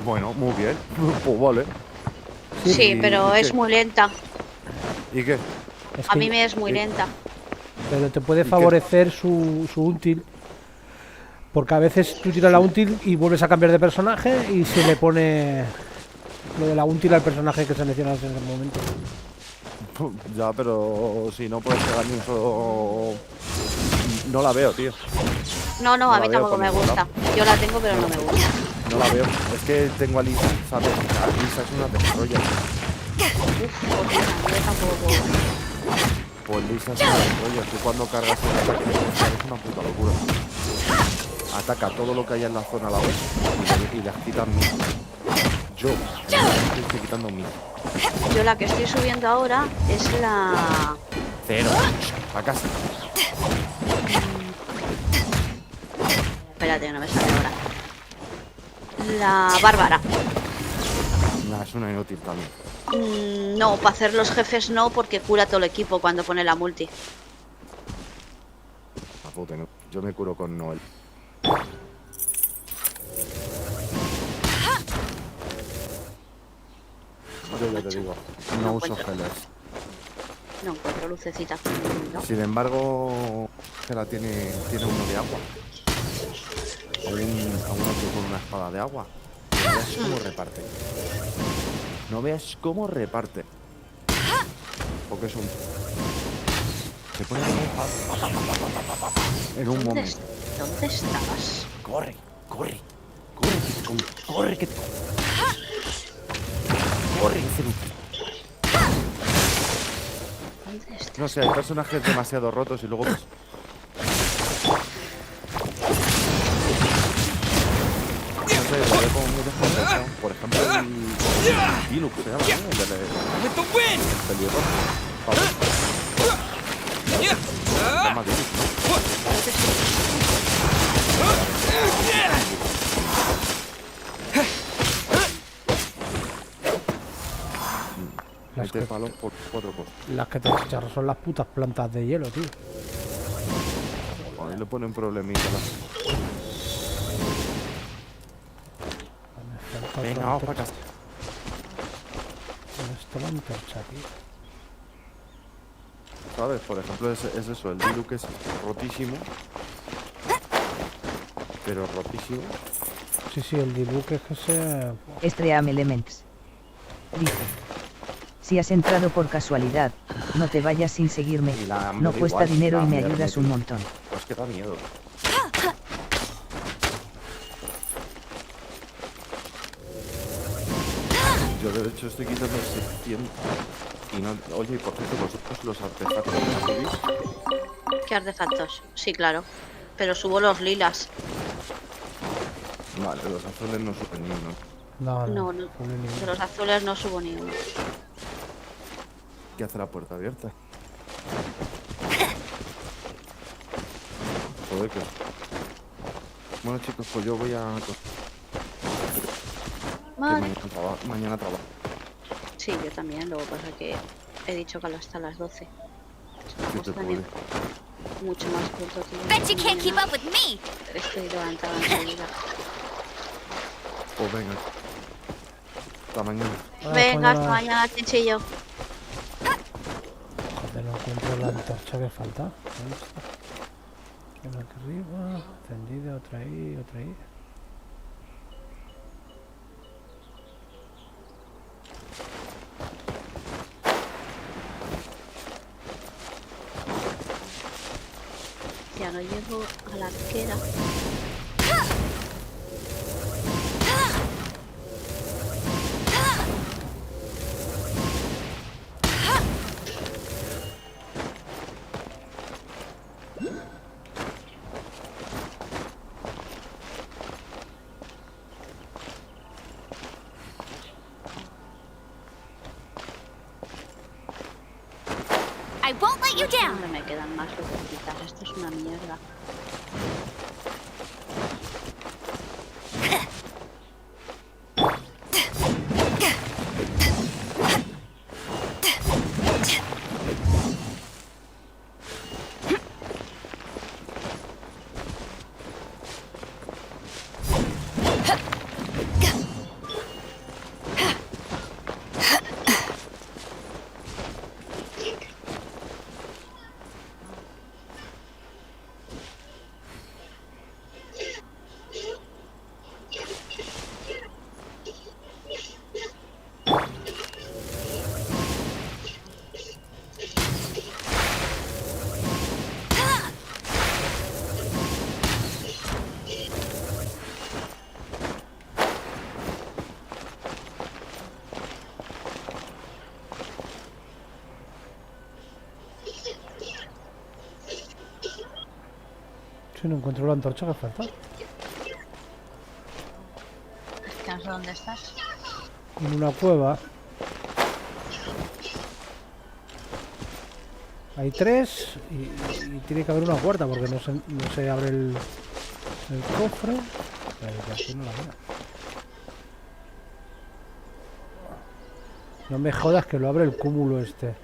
Bueno, muy bien. Pues vale. Sí, pero ¿y es qué? muy lenta. ¿Y qué? Es A que- mí me es muy lenta. Pero te puede qué? favorecer su útil. Porque a veces tú tiras la útil y vuelves a cambiar de personaje y se le pone lo de la útil al personaje que seleccionas en ese momento. Ya, pero si no puedes pegar ni un solo... No la veo, tío. No, No a la mí veo tampoco por me ningún gusta. Yo la tengo, pero no me gusta. No la veo. Es que tengo a Lisa, ¿sabes? Lisa es una destroyer. Yo tampoco puedo. Pues Lisa es una destroyer. Tú cuando cargas el ataque de Lisa es una puta locura. Ataca todo lo que haya en la zona a la vez y les quitan mil. Yo estoy quitando mil. Yo la que estoy subiendo ahora es la... Cero. A casa. Espérate, no me sale ahora. La Bárbara. Nah, es una inútil también. No, para hacer los jefes no, porque cura todo el equipo cuando pone la multi. La puta inútil. Yo me curo con Noel. Yo ya te digo, no No uso encuentro. geles. No encuentro lucecita. No. Sin embargo, Gela tiene uno de agua. A uno que con una espada de agua. No veas cómo reparte. No veas cómo reparte. Porque es un... Se pone en un momento. ¿Dónde estabas? Corre, corre, corre, que te como, corre, que te como. Corre, infinito. ¿Dónde estás? No sé, hay personajes demasiado rotos y luego pues... No sé, lo veo como muy descompensado. Por ejemplo, el Diluc se llama, ¿no? El pelirrojo. Pablo. Se llama Diluc, ¿no? Las 20 que, palos por 4 cosas. las que te chicharran son las putas plantas de hielo, tío. Ahí le ponen problemitas. Me falta Venga, otra vamos para antorcha. casa. ¿Dónde está la antorcha aquí? ¿Sabes? Por ejemplo, es eso, el Diluc es rotísimo. Pero rotísimo. Sí, el dibuque es que se... Stream Elements. Dice. Si has entrado por casualidad, no te vayas sin seguirme. Y la No Amber cuesta igual, dinero la y me Amber ayudas no un te- montón. Pues que da miedo. Yo de hecho estoy quitando 600. Y no... Oye, y por cierto, vosotros los artefactos los subís. ¿Qué artefactos? Sí, claro. Pero subo los lilas. Vale, los azules no suben ni uno. No, No, de los azules no subo ni uno. ¿Qué hace la puerta abierta? Joder, que... Bueno, chicos, pues yo voy a... Vale. Mañana trabajo. Sí, yo también. Luego pasa que he dicho que hasta las 12. Sí te También puede. mucho más corto que yo. Bet you can't keep up with me! Estoy levantada enseguida. Pues venga. Hasta mañana. Venga, hasta mañana, chinchillo. Joder, no encuentro la antorcha que falta. ¿Dónde está? Una aquí arriba, encendida, otra ahí, otra ahí. Ya lo llevo a la arquera. I won't let you down! No me quedan más lucecitas. Esto es una mierda. Si no encuentro la antorcha que falta. Es que no sé dónde estás. En una cueva. Hay 3 y tiene que haber una cuarta porque no se abre el cofre. Pero aquí no la veo. No me jodas que lo abre el cúmulo este.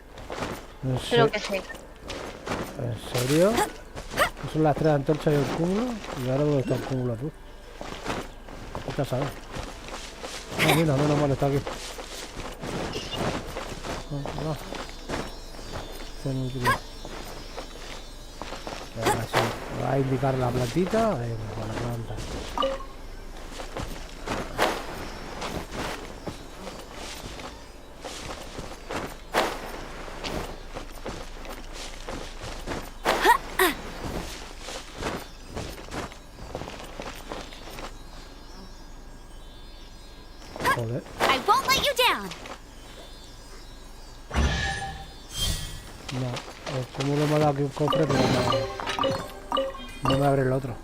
No sé. Creo que sí. ¿En serio? Que son las 3 antorchas y el cúmulo. Y ahora dónde está el cúmulo azul. Ya sabes. Ah, mira, menos mal está aquí. No. Esto no utilizo. Venga, sí. Me va a indicar la plantita. Ahí, con la planta. Joder. I won't let you down! No, como lo me ha dado aquí un cofre, pero no me abre el otro.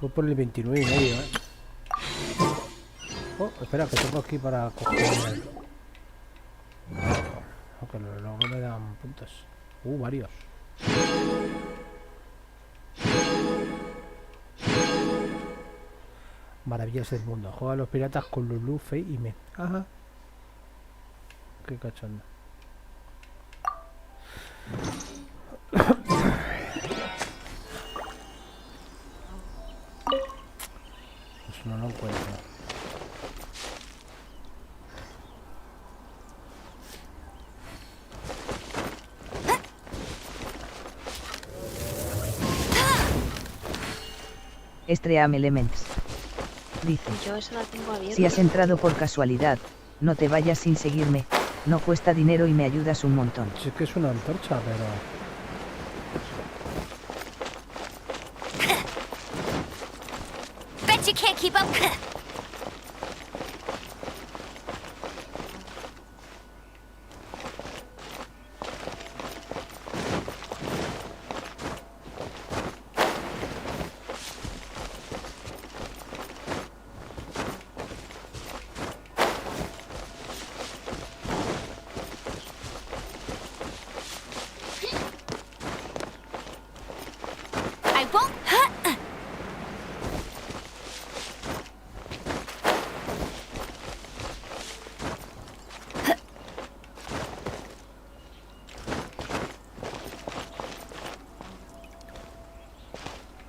Voy por el 29 y medio, Oh, espera, que tengo aquí para coger el... Ok, luego me dan puntos. Varios. Maravillas del mundo. Juega a los piratas con Lulu, Faye y me. Ajá. Qué cachondo. Pues no lo encuentro. Stream Elements. Dice, Yo esa la tengo abierta. si has entrado por casualidad, no te vayas sin seguirme, no cuesta dinero y me ayudas un montón. Sí que es una antorcha, pero... Bet you can't keep up. I won't.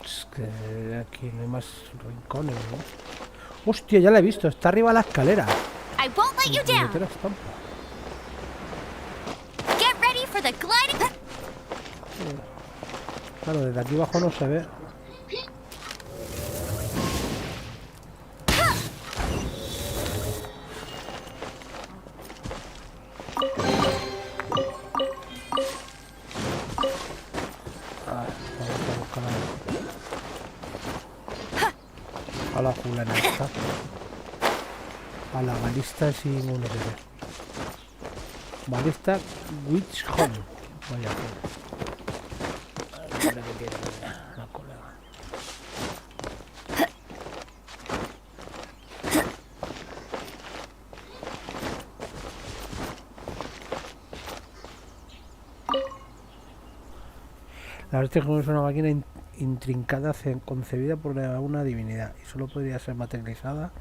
Es que aquí no hay más rincones, ¿no? Hostia, ya la he visto. Está arriba de la escalera. I won't let you down. Puñetera estampa. Get ready for the gliding. Claro, desde aquí abajo no se ve. Vamos a buscar a la fulana esta. A la balista sin un no sé qué. Balista Witch Home. Vaya joder. La colega. La verdad es que es una máquina intrincada concebida por una divinidad y solo podría ser materializada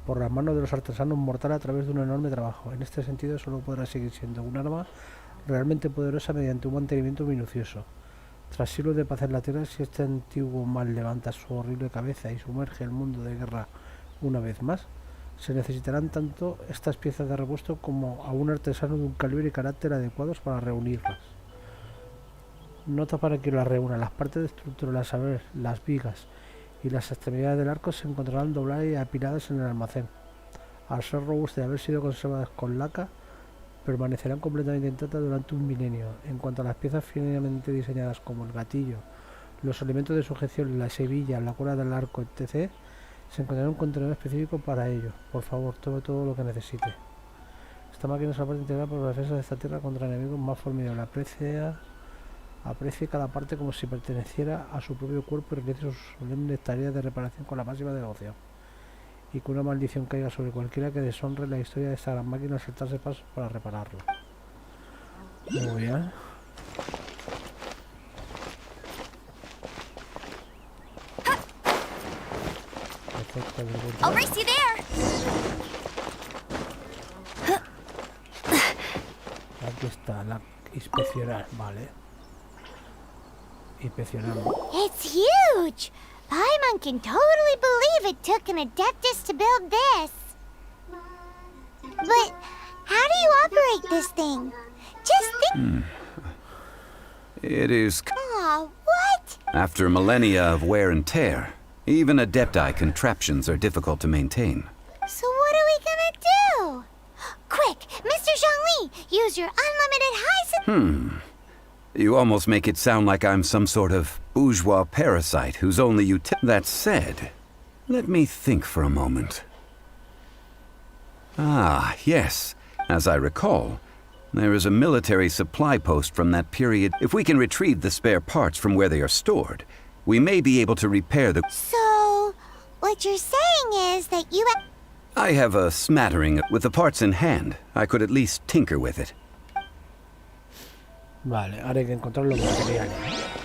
por las manos de los artesanos mortales a través de un enorme trabajo. En este sentido, solo podrá seguir siendo un arma realmente poderosa mediante un mantenimiento minucioso. Tras siglos de paz en la Tierra, si este antiguo mal levanta su horrible cabeza y sumerge el mundo de guerra una vez más, se necesitarán tanto estas piezas de repuesto como a un artesano de un calibre y carácter adecuados para reunirlas. Nota para que las reúna. Las partes de estructura, a saber, las vigas y las extremidades del arco se encontrarán dobladas y apiladas en el almacén. Al ser robustas y haber sido conservadas con laca, permanecerán completamente intactas durante un milenio. En cuanto a las piezas finamente diseñadas como el gatillo, los elementos de sujeción, la hebilla, la cola del arco, etc., se encontrará un contenedor específico para ello. Por favor, tome todo lo que necesite. Esta máquina es la parte integral por la defensa de esta tierra contra enemigos más formidables. Aprecie cada parte como si perteneciera a su propio cuerpo y realice sus solemnes tareas de reparación con la máxima devoción. Y que una maldición caiga sobre cualquiera que deshonre la historia de esta gran máquina al saltarse pasos para repararlo. Muy bien. I'll race you there. Aquí está, la inspeccionar, vale. Inspeccionamos. It's huge. Paimon can totally believe it took an Adeptus to build this. But how do you operate this thing? Just think. It is... Aw, what? After millennia of wear and tear, even Adepti contraptions are difficult to maintain. So what are we gonna do? Quick, Mr. Zhongli, use your unlimited high. You almost make it sound like I'm some sort of bourgeois parasite whose only That said, let me think for a moment. Ah, yes. As I recall, there is a military supply post from that period. If we can retrieve the spare parts from where they are stored, we may be able to repair the... So, what you're saying is that you... I have a smattering. With the parts in hand, I could at least tinker with it. Vale, ahora hay que encontrar los materiales.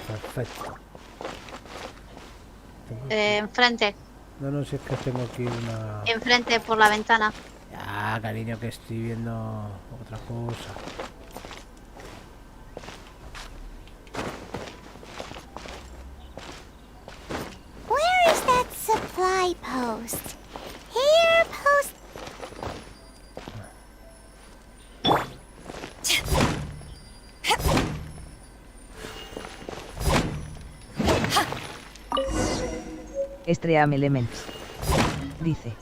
Perfecto. Enfrente. No, si es que tengo aquí una... Enfrente por la ventana. Ya, cariño, que estoy viendo otra cosa. Where is that supply post? Here, post... Stream Elements. Dice.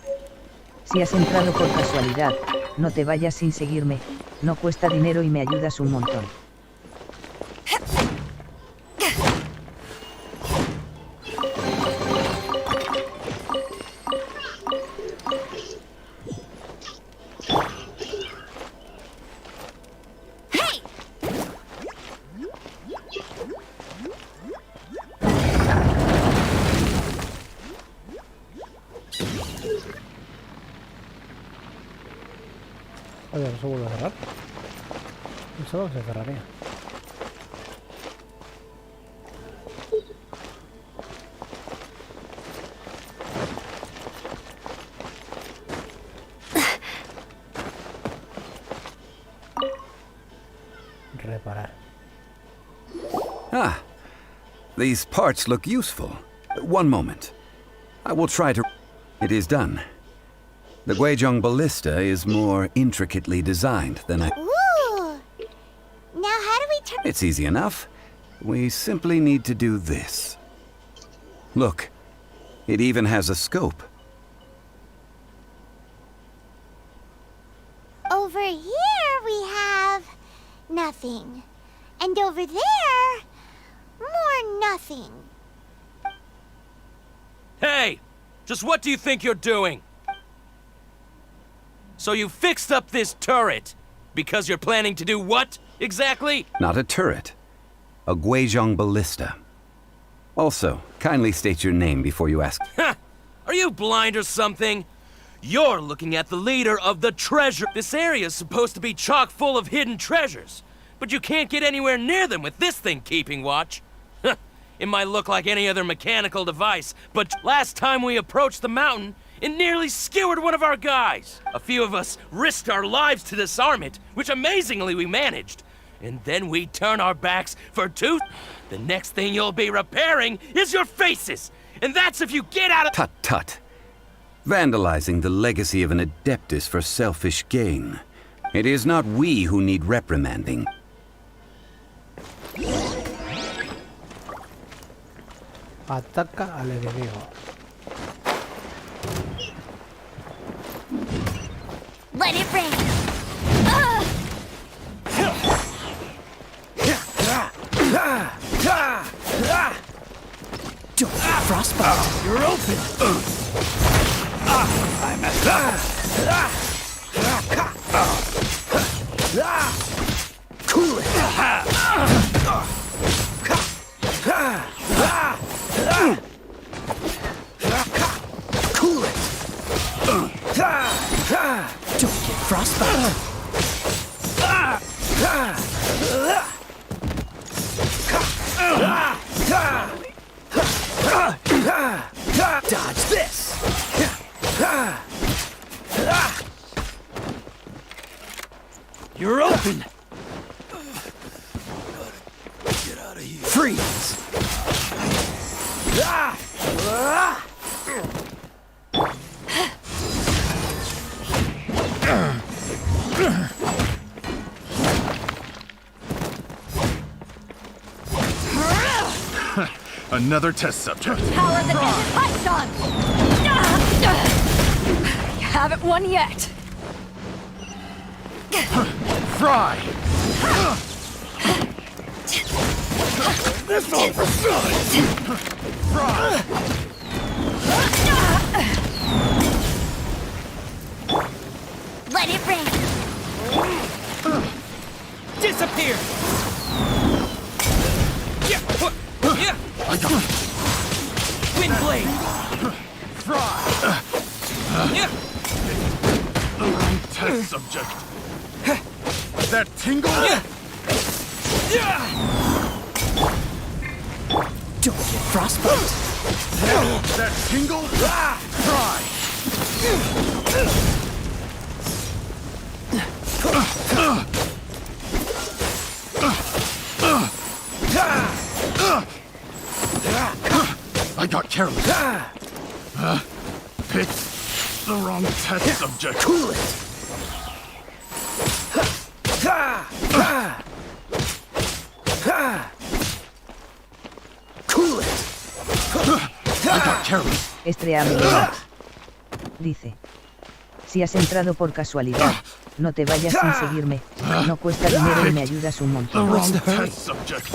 Si has entrado por casualidad, no te vayas sin seguirme, no cuesta dinero y me ayudas un montón. Oye, ¿no se vuelve a cerrar? Pensaba que se cerraría. Reparar. Ah, these parts look useful. One moment. I will try to... It is done. The Guizhong ballista is more intricately designed than I... Ooh! Now how do we turn... It's easy enough. We simply need to do this. Look, it even has a scope. Over here we have... nothing. And over there... more nothing. Hey! Just what do you think you're doing? So you fixed up this turret because you're planning to do what, exactly? Not a turret. A Guizhong ballista. Also, kindly state your name before you ask. Ha! Are you blind or something? You're looking at the leader of the treasure. This area's supposed to be chock full of hidden treasures, but you can't get anywhere near them with this thing keeping watch. It might look like any other mechanical device, but last time we approached the mountain, it nearly skewered one of our guys. A few of us risked our lives to disarm it, which amazingly we managed. And then we turn our backs for two. The next thing you'll be repairing is your faces. And that's if you get out of— Tut tut. Vandalizing the legacy of an Adeptus for selfish gain. It is not we who need reprimanding. Ataca al enemigo. Let it rain. Don't get frostbite. You're open. I messed up. Cool it. Cool it. Don't get frostbite. Dodge this. You're open. Get out of here. Freeze. Another test subject. Power the Python! You haven't won yet. Fry! This all for size. Fry! Let it rain. Disappear. Yeah. Yeah. I got it. Wind blade. Fry! Yeah. Test subject. That tingle? Yeah. Yeah. Don't get frostbite. That tingle? Fry! I got careless. Picked the wrong test subject. Cool it. Cool it. I got Careless. Estreame. Dice. Si has entrado por casualidad, no te vayas sin seguirme. No cuesta dinero y me ayudas un The montón. wrong test subject.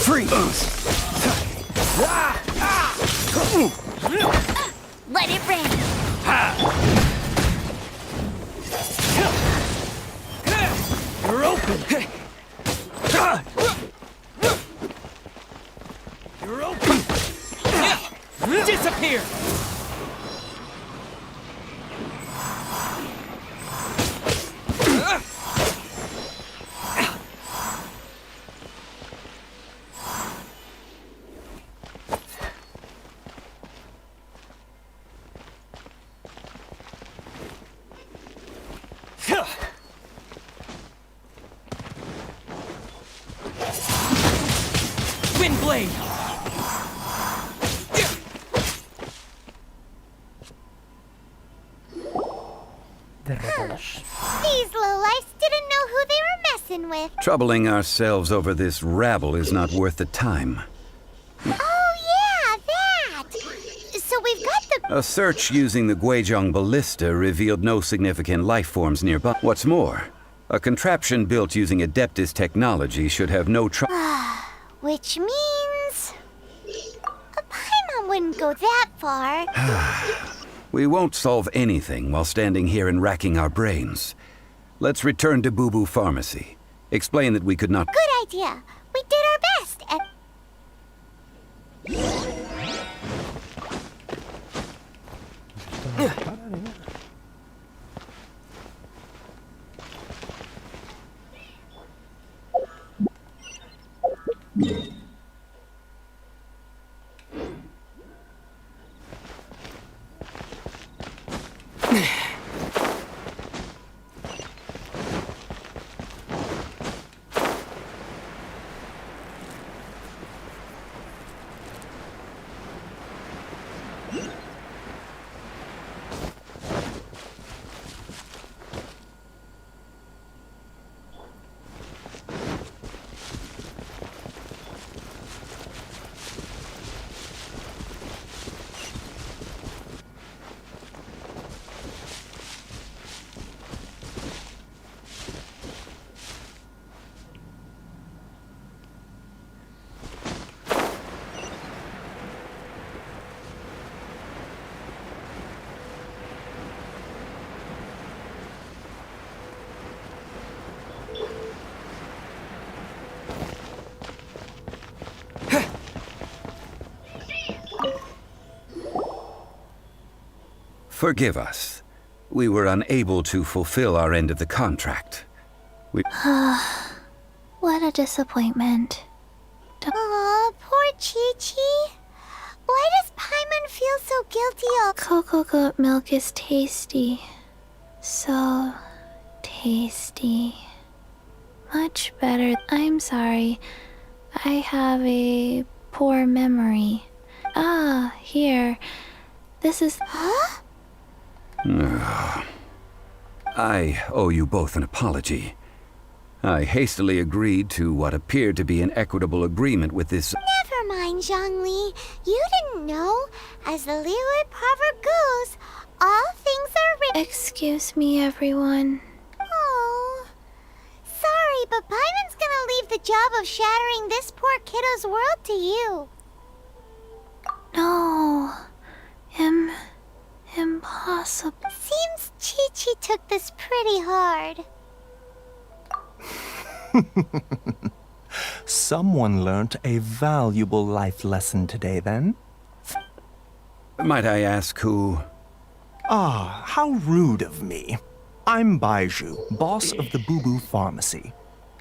Freeze! Let it rain. You're open! You're open! Disappear! Windblade! Derrotados. These lowlifes didn't know who they were messing with. Troubling ourselves over this rabble is not worth the time. Oh, yeah, that! So we've got the... A search using the Guizhong ballista revealed no significant life forms nearby. What's more, a contraption built using Adeptus technology should have no trouble. Which means... a Paimon wouldn't go that far. We won't solve anything while standing here and racking our brains. Let's return to Boo Boo Pharmacy. Explain that we could not... Good idea. We did our best and... Forgive us. We were unable to fulfill our end of the contract. What a disappointment. Aw, poor Chi-Chi. Why does Paimon feel so guilty all... Cocoa goat milk is tasty. So tasty. Much better. I'm sorry. I have a poor memory. Ah, here. This is... Huh? I owe you both an apology. I hastily agreed to what appeared to be an equitable agreement with this... Never mind, Zhongli. You didn't know. As the Liyue proverb goes, all things are written... Excuse me, everyone. Oh. Sorry, but Paimon's gonna leave the job of shattering this poor kiddo's world to you. No. Impossible. Seems Chi-Chi took this pretty hard. Someone learnt a valuable life lesson today, then? Might I ask who... Ah, how rude of me. I'm Baiju, boss of the Boo Boo Pharmacy.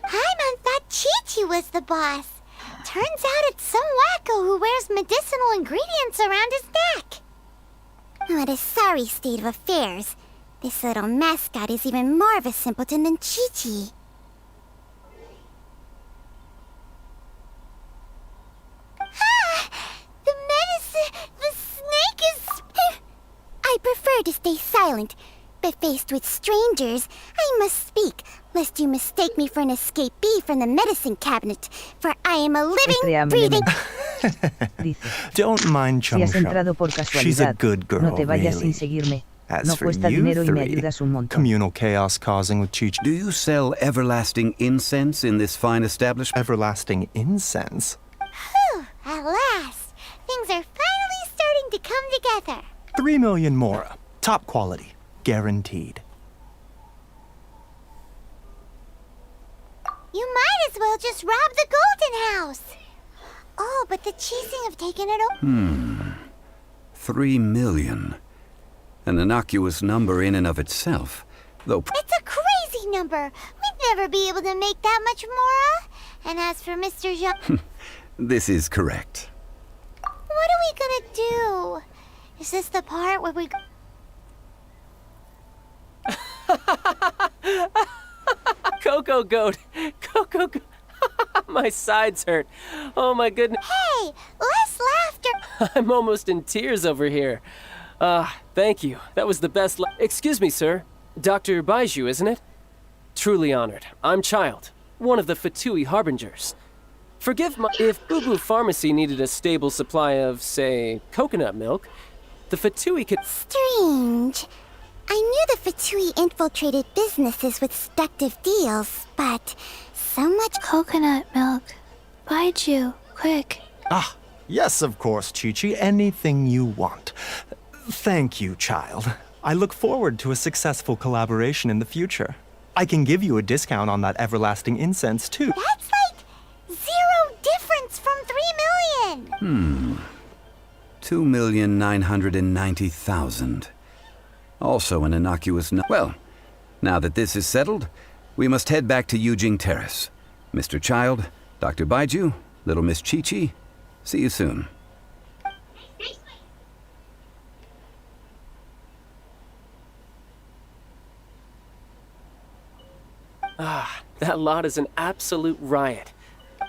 Paimon thought Chi-Chi was the boss. Turns out it's some wacko who wears medicinal ingredients around his neck. What a sorry state of affairs. This little mascot is even more of a simpleton than Chi-Chi. The medicine... the snake is... I prefer to stay silent, but faced with strangers, I must speak, lest you mistake me for an escapee from the medicine cabinet, for I am a living, Estrella breathing... Dice, Don't mind si has Chung entrado por She's a casualidad, good girl, no te vayas really. sin seguirme. As No for cuesta you dinero y me three, ayudas un montón. communal chaos causing with Chi-Chi. Do you sell everlasting incense in this fine establishment? Everlasting incense? Whew, at last. Things are finally starting to come together. 3 million mora. Top quality. Guaranteed. You might as well just rob the Golden House. Oh, but the Cheesing have taken it over. 3 million. An innocuous number in and of itself, though. It's a crazy number. We'd never be able to make that much more. And as for Mr. Jean... This is correct. What are we gonna do? Is this the part where we... Coco Goat! Coco Goat! My sides hurt. Oh my goodness. Hey, less laughter. I'm almost in tears over here. Thank you. That was the best Excuse me, sir. Dr. Baiju, isn't it? Truly honored. I'm Child, one of the Fatui Harbingers. Forgive my... If Boo Boo Pharmacy needed a stable supply of, say, coconut milk, the Fatui could... Strange. I knew the Fatui infiltrated businesses with seductive deals, but so much... Coconut milk. Baiju, quick. Ah, yes, of course, Chi-Chi. Anything you want. Thank you, Child. I look forward to a successful collaboration in the future. I can give you a discount on that everlasting incense, too. That's like 0 difference from 3 million. 2,990,000. Also an innocuous Well, now that this is settled, we must head back to Yujing Terrace. Mr. Child, Dr. Baiju, Little Miss Chi-Chi, see you soon. That lot is an absolute riot.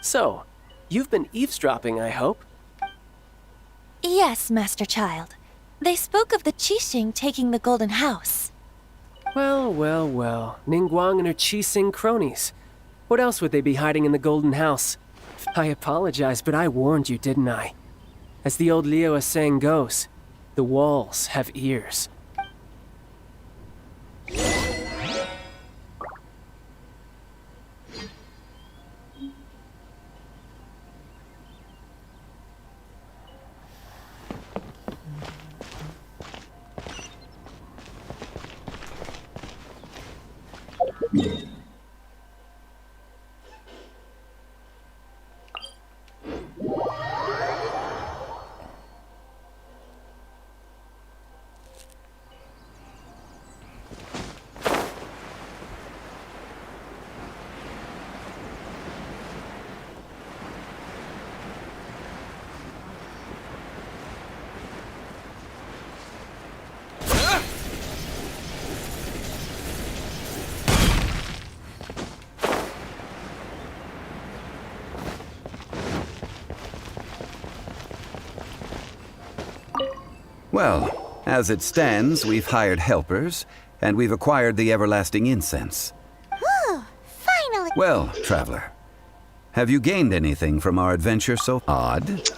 So, you've been eavesdropping, I hope? Yes, Master Child. They spoke of the Qixing taking the Golden House. Well, well, well. Ningguang and her Qixing cronies. What else would they be hiding in the Golden House? I apologize, but I warned you, didn't I? As the old Liu saying goes, the walls have ears. Well, as it stands, we've hired helpers, and we've acquired the everlasting incense. Whew, finally. Well, traveler, have you gained anything from our adventure so odd?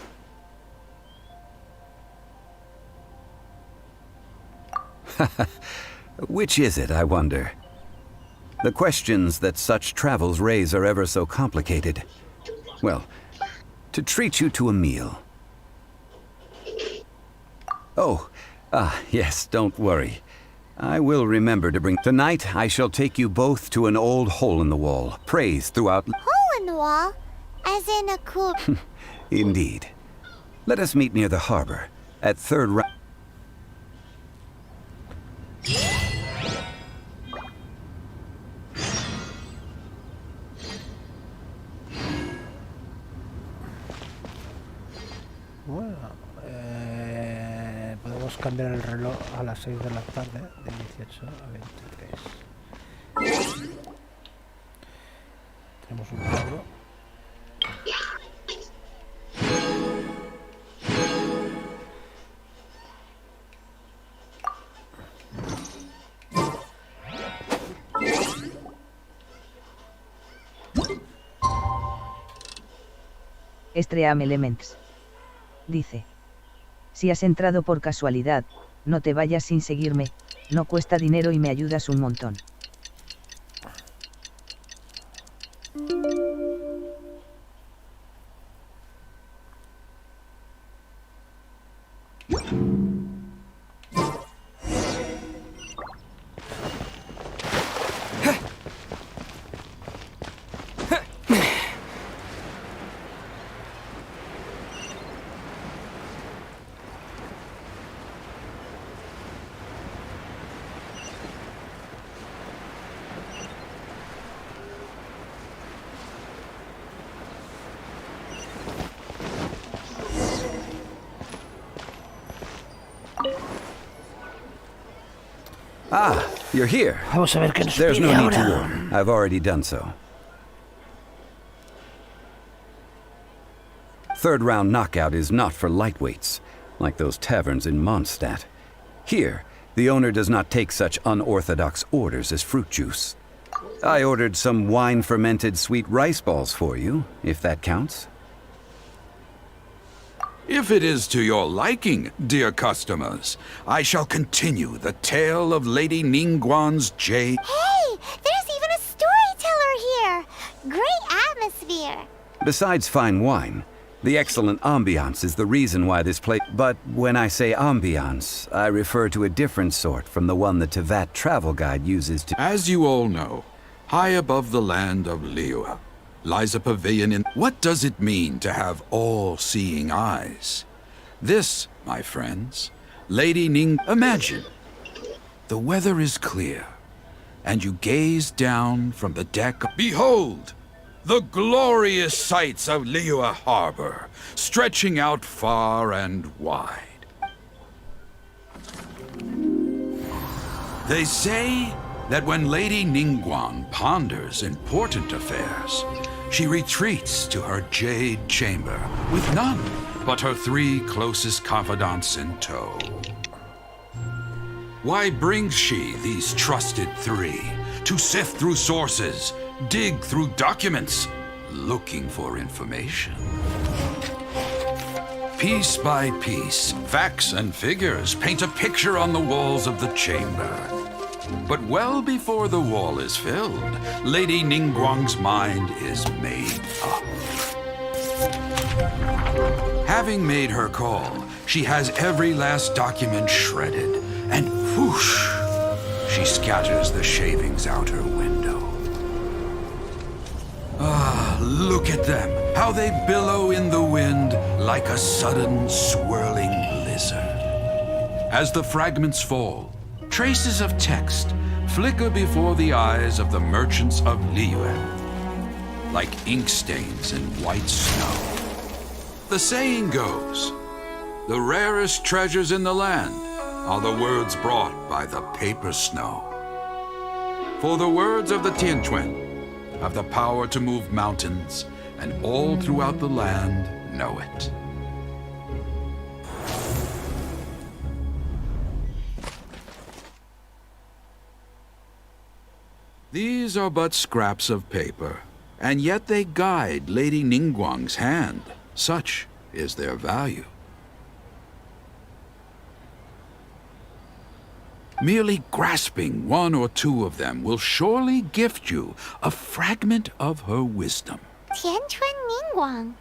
Which is it, I wonder? The questions that such travels raise are ever so complicated. Well, to treat you to a meal. Oh, yes, don't worry. I will remember to bring... Tonight, I shall take you both to an old hole in the wall, praised throughout... Hole in the wall? As in a cool... Indeed. Let us meet near the harbor, at third round... Bueno, podemos cambiar el reloj a las 6 de la tarde, de 18 a 23. Tenemos un logro. Stream Elements. Dice. Si has entrado por casualidad, no te vayas sin seguirme, no cuesta dinero y me ayudas un montón. Ah, you're here. Vamos a ver qué nos There's no pide need to ahora. warn. I've already done so. Third round knockout is not for lightweights, like those taverns in Mondstadt. Here, the owner does not take such unorthodox orders as fruit juice. I ordered some wine-fermented sweet rice balls for you, if that counts. If it is to your liking, dear customers, I shall continue the tale of Lady Ningguang's jade. Hey, there's even a storyteller here. Great atmosphere. Besides fine wine, the excellent ambiance is the reason why this place... But when I say ambiance, I refer to a different sort from the one the Tevat travel guide uses to... As you all know, high above the land of Liyue lies a pavilion in... What does it mean to have all-seeing eyes? This, my friends, Lady Ning... Imagine, the weather is clear, and you gaze down from the deck... Behold! The glorious sights of Liyue Harbor, stretching out far and wide. They say that when Lady Ningguang ponders important affairs, she retreats to her jade chamber with none but her 3 closest confidants in tow. Why brings she these trusted 3 to sift through sources, dig through documents, looking for information? Piece by piece, facts and figures paint a picture on the walls of the chamber. But well before the wall is filled, Lady Ningguang's mind is made up. Having made her call, she has every last document shredded, and whoosh, she scatters the shavings out her window. Ah, look at them, how they billow in the wind like a sudden swirling blizzard. As the fragments fall, traces of text flicker before the eyes of the merchants of Liyue, like ink stains in white snow. The saying goes, the rarest treasures in the land are the words brought by the paper snow. For the words of the Tianquan have the power to move mountains, and all throughout the land know it. These are but scraps of paper, and yet they guide Lady Ningguang's hand. Such is their value. Merely grasping 1 or 2 of them will surely gift you a fragment of her wisdom. Tianquan Ningguang.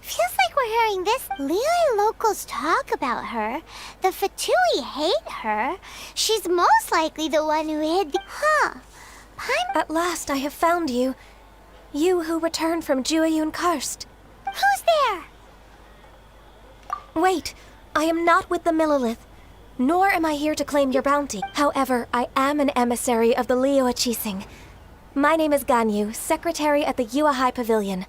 Feels like we're hearing this. Liyue locals talk about her. The Fatui hate her. She's most likely the one who hid the... Huh. At last I have found you. You who returned from Jueyun Karst. Who's there? Wait, I am not with the Millelith, nor am I here to claim your bounty. However, I am an emissary of the Liyue Qixing. My name is Ganyu, secretary at the Yuehai Pavilion,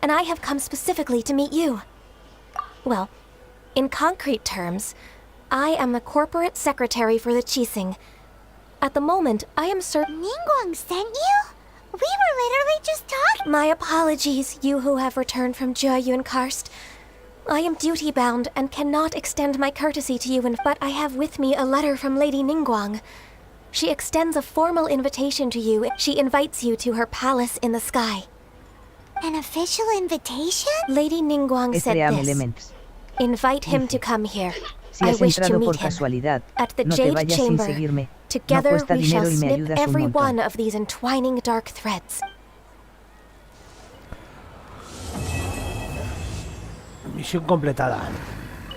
and I have come specifically to meet you. Well, in concrete terms, I am the corporate secretary for the Qixing. At the moment, I am Ningguang sent you? We were literally just talking. My apologies, you who have returned from Jueyun Karst. I am duty-bound and cannot extend my courtesy to you, but I have with me a letter from Lady Ningguang. She extends a formal invitation to you. She invites you to her palace in the sky. An official invitation? Lady Ningguang said Ethereum this. Elements. Invite him to come here. Si I has wish to entrado meet por him. casualidad, At the no te Jade vayas sin Chamber. seguirme. No Together cuesta we shall dinero y me snip ayudas un every montón. one of these entwining dark threads. Misión completada.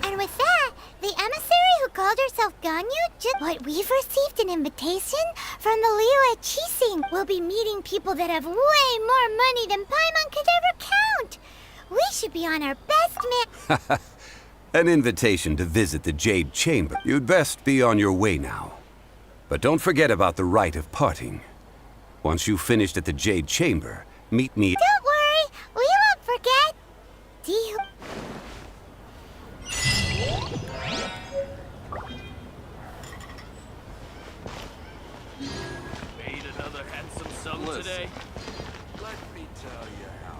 And with that, the emissary who called herself Ganyu just... What, we've received an invitation from the Liyue Qixing. We'll be meeting people that have way more money than Paimon could ever count. We should be on our best man... An invitation to visit the Jade Chamber. You'd best be on your way now. But don't forget about the rite of parting. Once you've finished at the Jade Chamber, meet me... Don't worry, we won't forget. Do you... Made another handsome sum today. Let me tell you how.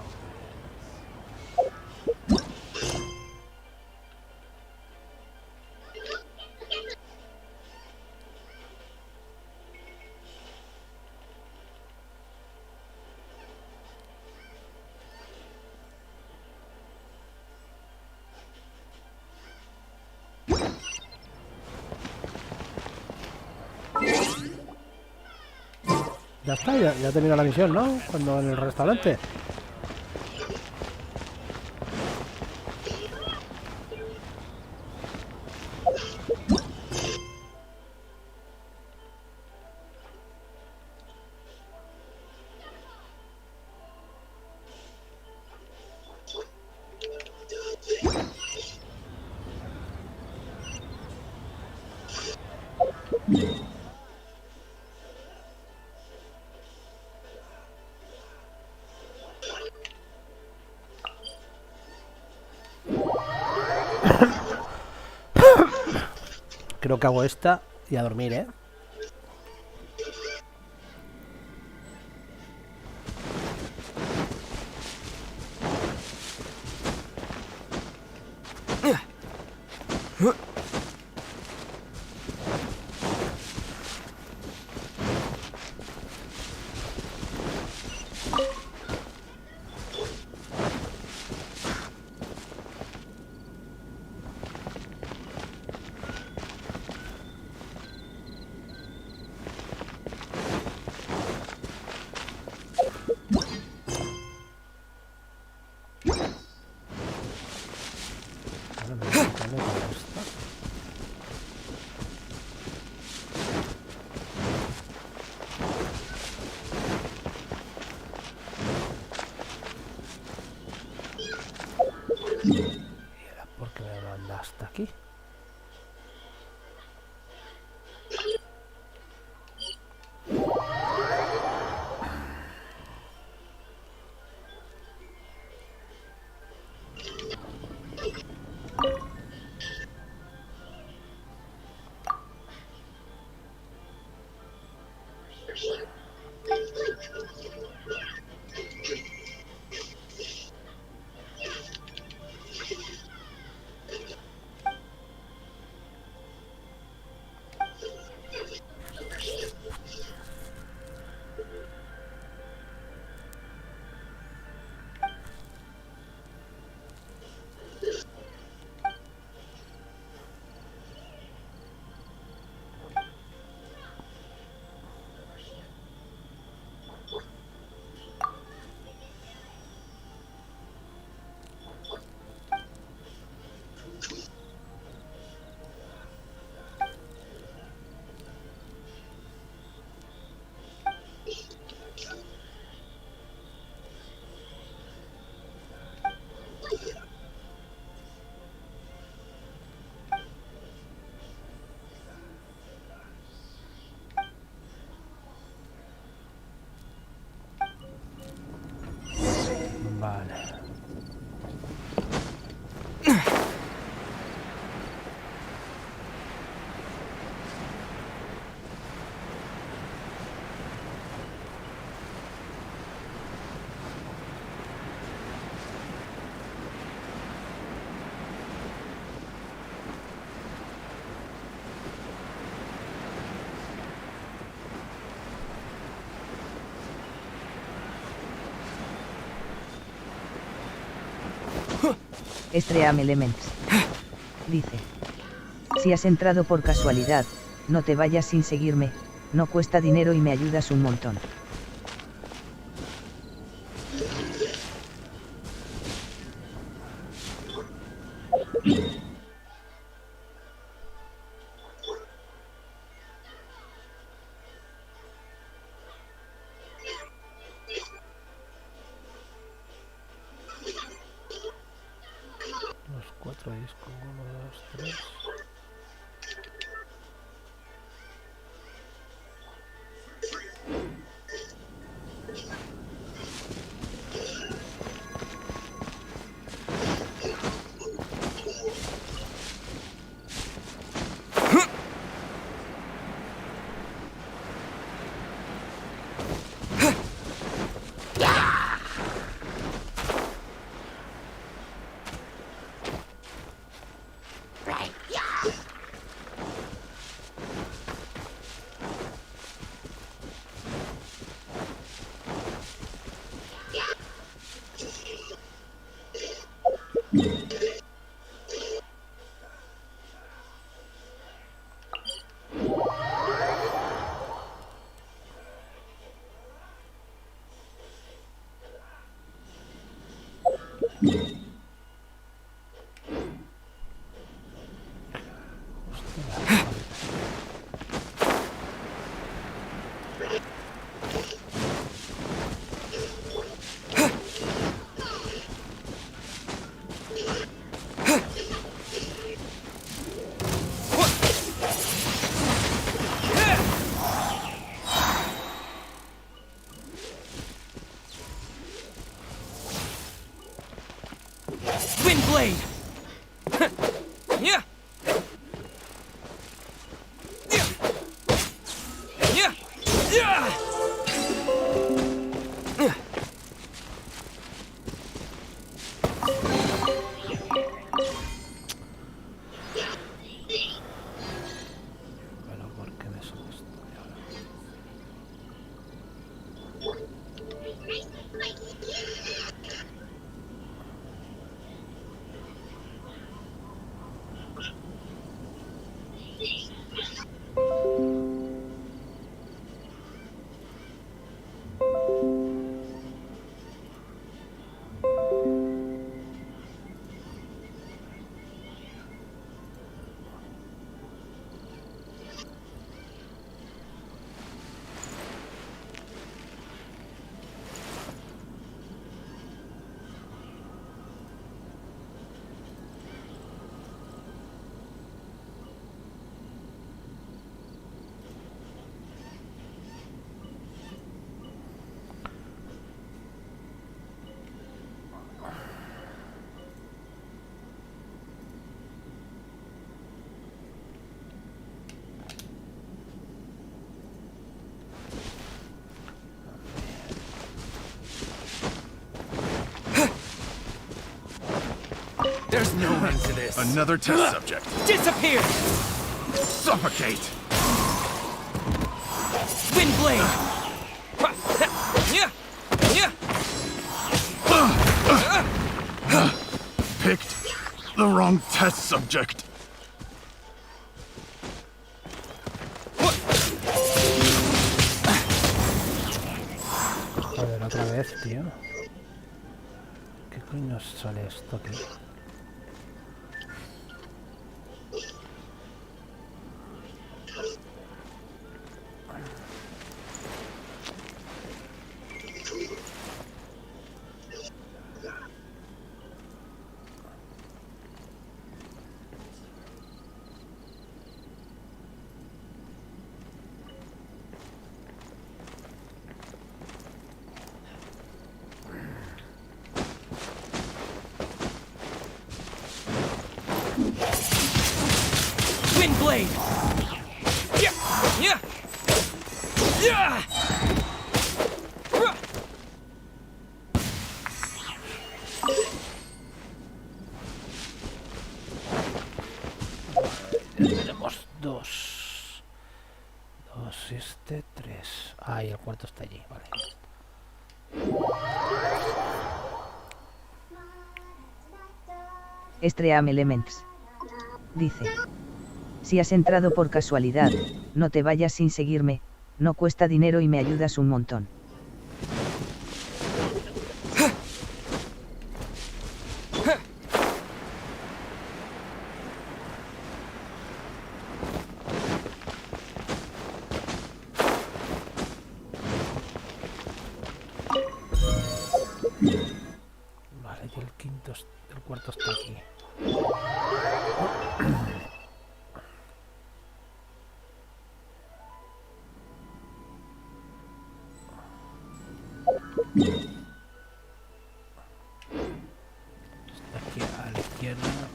Ya está, ya termina la misión, ¿no? Cuando en el restaurante. Creo que hago esta y a dormir, ¿eh? Vale, me voy a poner con esta. Stream Elements. Dice. Si has entrado por casualidad, no te vayas sin seguirme, no cuesta dinero y me ayudas un montón. Los 4 discos, 1, 2, 3. Blade! Yeah! Yeah! Yeah! Pero ¿por qué me subo esto de ahora? There's no end to this. Another test subject. Disappear! Suffocate! Wind blade! Picked the wrong test subject. Joder, otra vez, tío. ¿Qué coño sale esto aquí? Wind blade! Yeah! Yeah! Yeah! Tenemos dos. Dos, tres. Ah, y el cuarto está allí, vale. Extreme Elements. Dice. Si has entrado por casualidad, no te vayas sin seguirme, no cuesta dinero y me ayudas un montón. Vale, que el cuarto está aquí. Está aquí a la izquierda.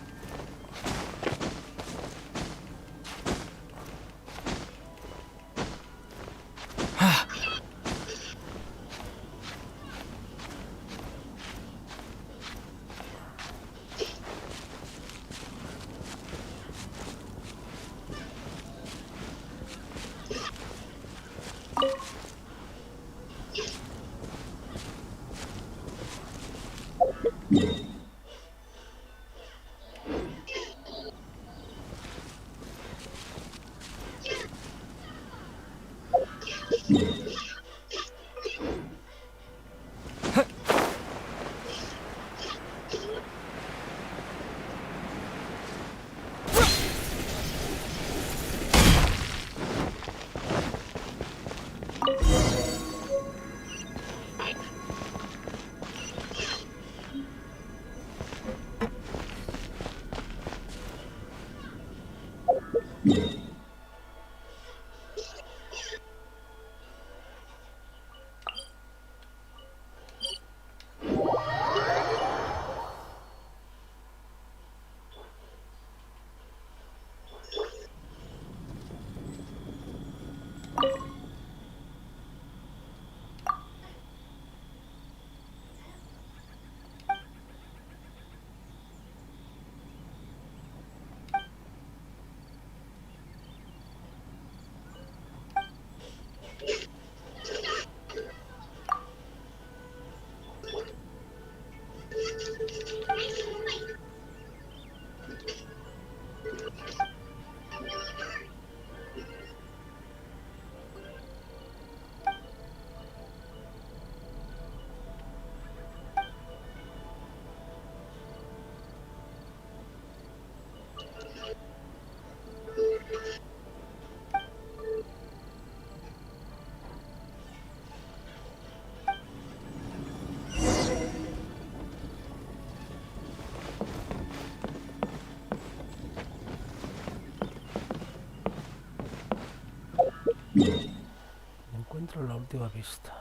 Encuentro la última pista.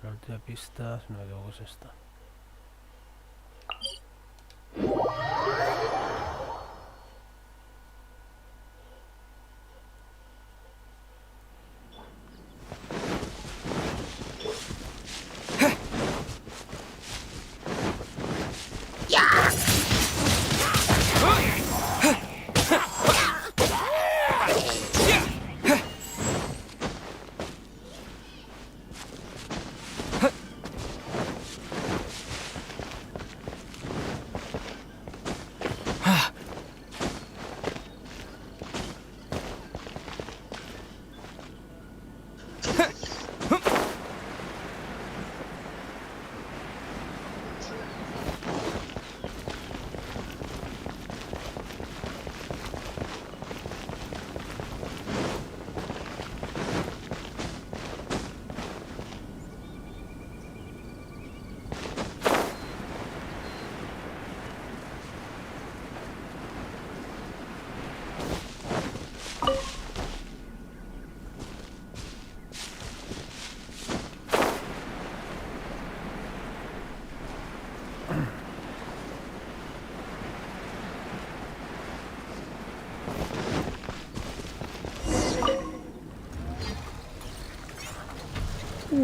La última pista, si no me equivoco, es esta.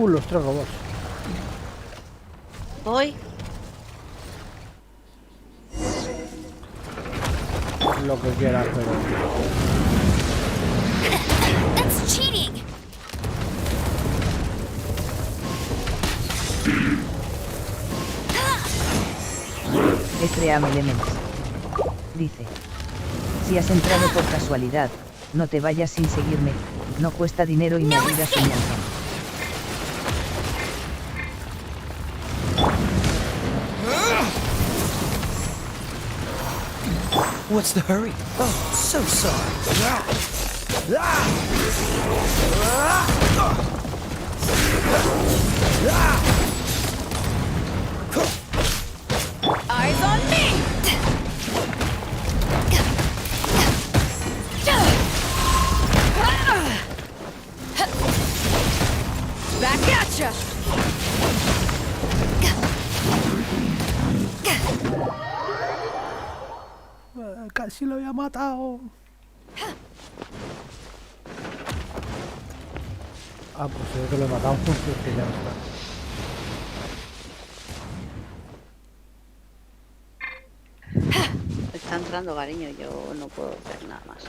Los tres robots. Voy. Lo que quieras, pero... That's cheating! Ephraim Elements. Dice. Si has entrado por casualidad, no te vayas sin seguirme, no cuesta dinero y me ayudas un montón. What's the hurry? Oh, so sorry. Eyes on me! Back at ya! Casi lo había matado. Ah, pues creo que lo he matado. Que ya no está. Está entrando, cariño, yo no puedo hacer nada más.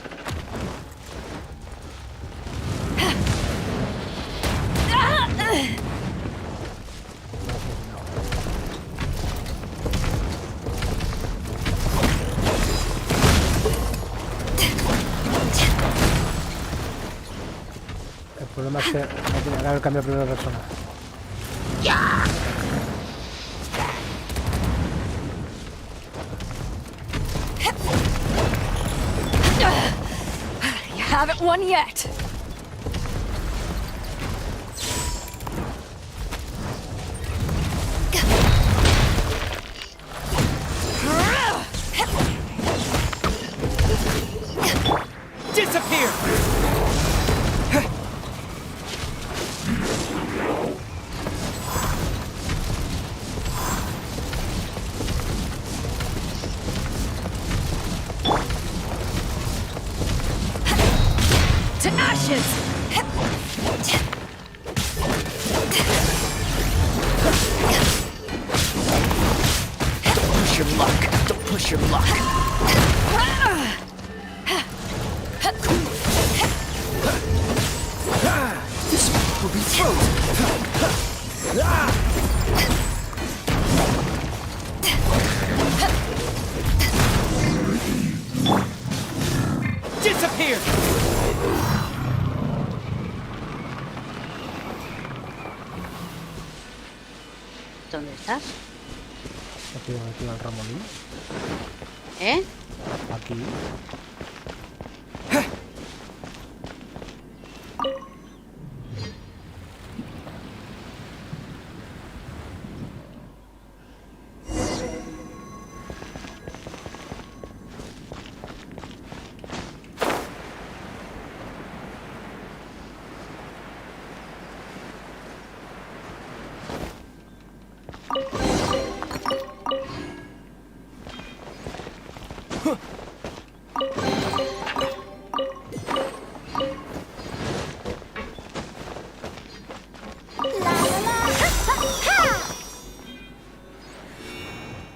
El problema es que no tenía que haber cambiado primero de persona. You haven't won yet. Disappear! To ashes! Don't push your luck. Don't push your luck. This will be frozen. Disappear! ¿Dónde estás? Aquí el Ramolín. ¿Eh? Aquí.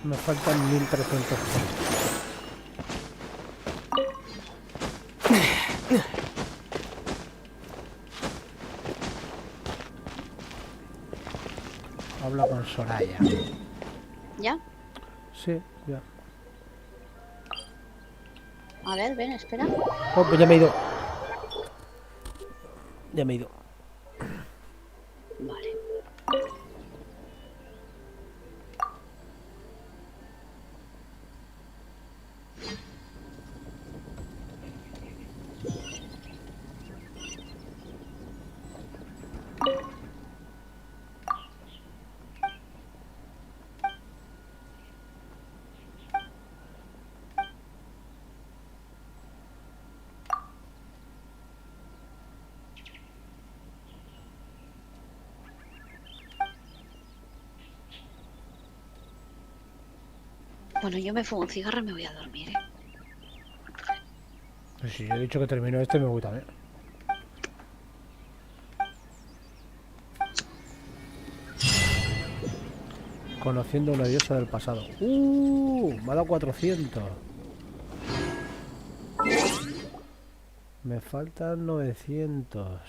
Me faltan 1300. Habla con Soraya. ¿Ya? Sí, ya. A ver, ven, espera. Oh, pues ya me he ido. Ya me he ido. Vale. Bueno, yo me fumo un cigarro y me voy a dormir, ¿eh? Pues si yo he dicho que termino este, me voy también. Conociendo a una diosa del pasado. Me ha dado 400. Me faltan 900.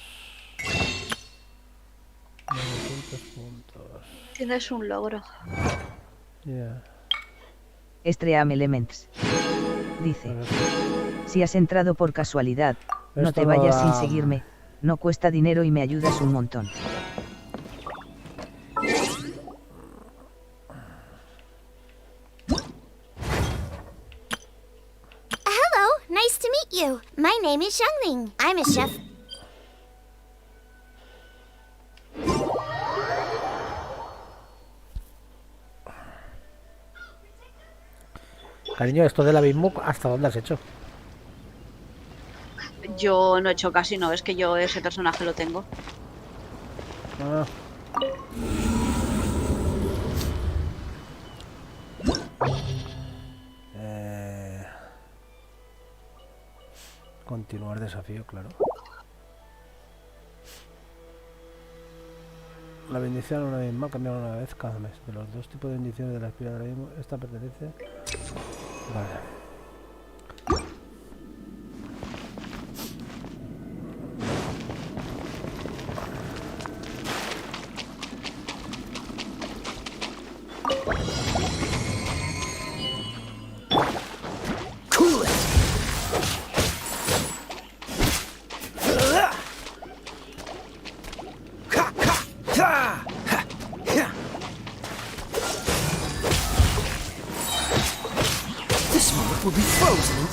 900 puntos. Tienes un logro. Ya. Stream Elements. Dice. Si has entrado por casualidad, no Esto te vayas no sin da- seguirme, no cuesta dinero y me ayudas un montón. Hello, nice to meet you. My name is Xiangling. I'm a chef. Cariño, esto del abismo, ¿hasta dónde has hecho? Yo no he hecho casi, no, es que yo ese personaje lo tengo. Ah. Continuar desafío, claro. La bendición una misma cambia una vez cada mes. De los dos tipos de bendiciones de la espiral del abismo, esta pertenece. Vale. This moment will be frozen in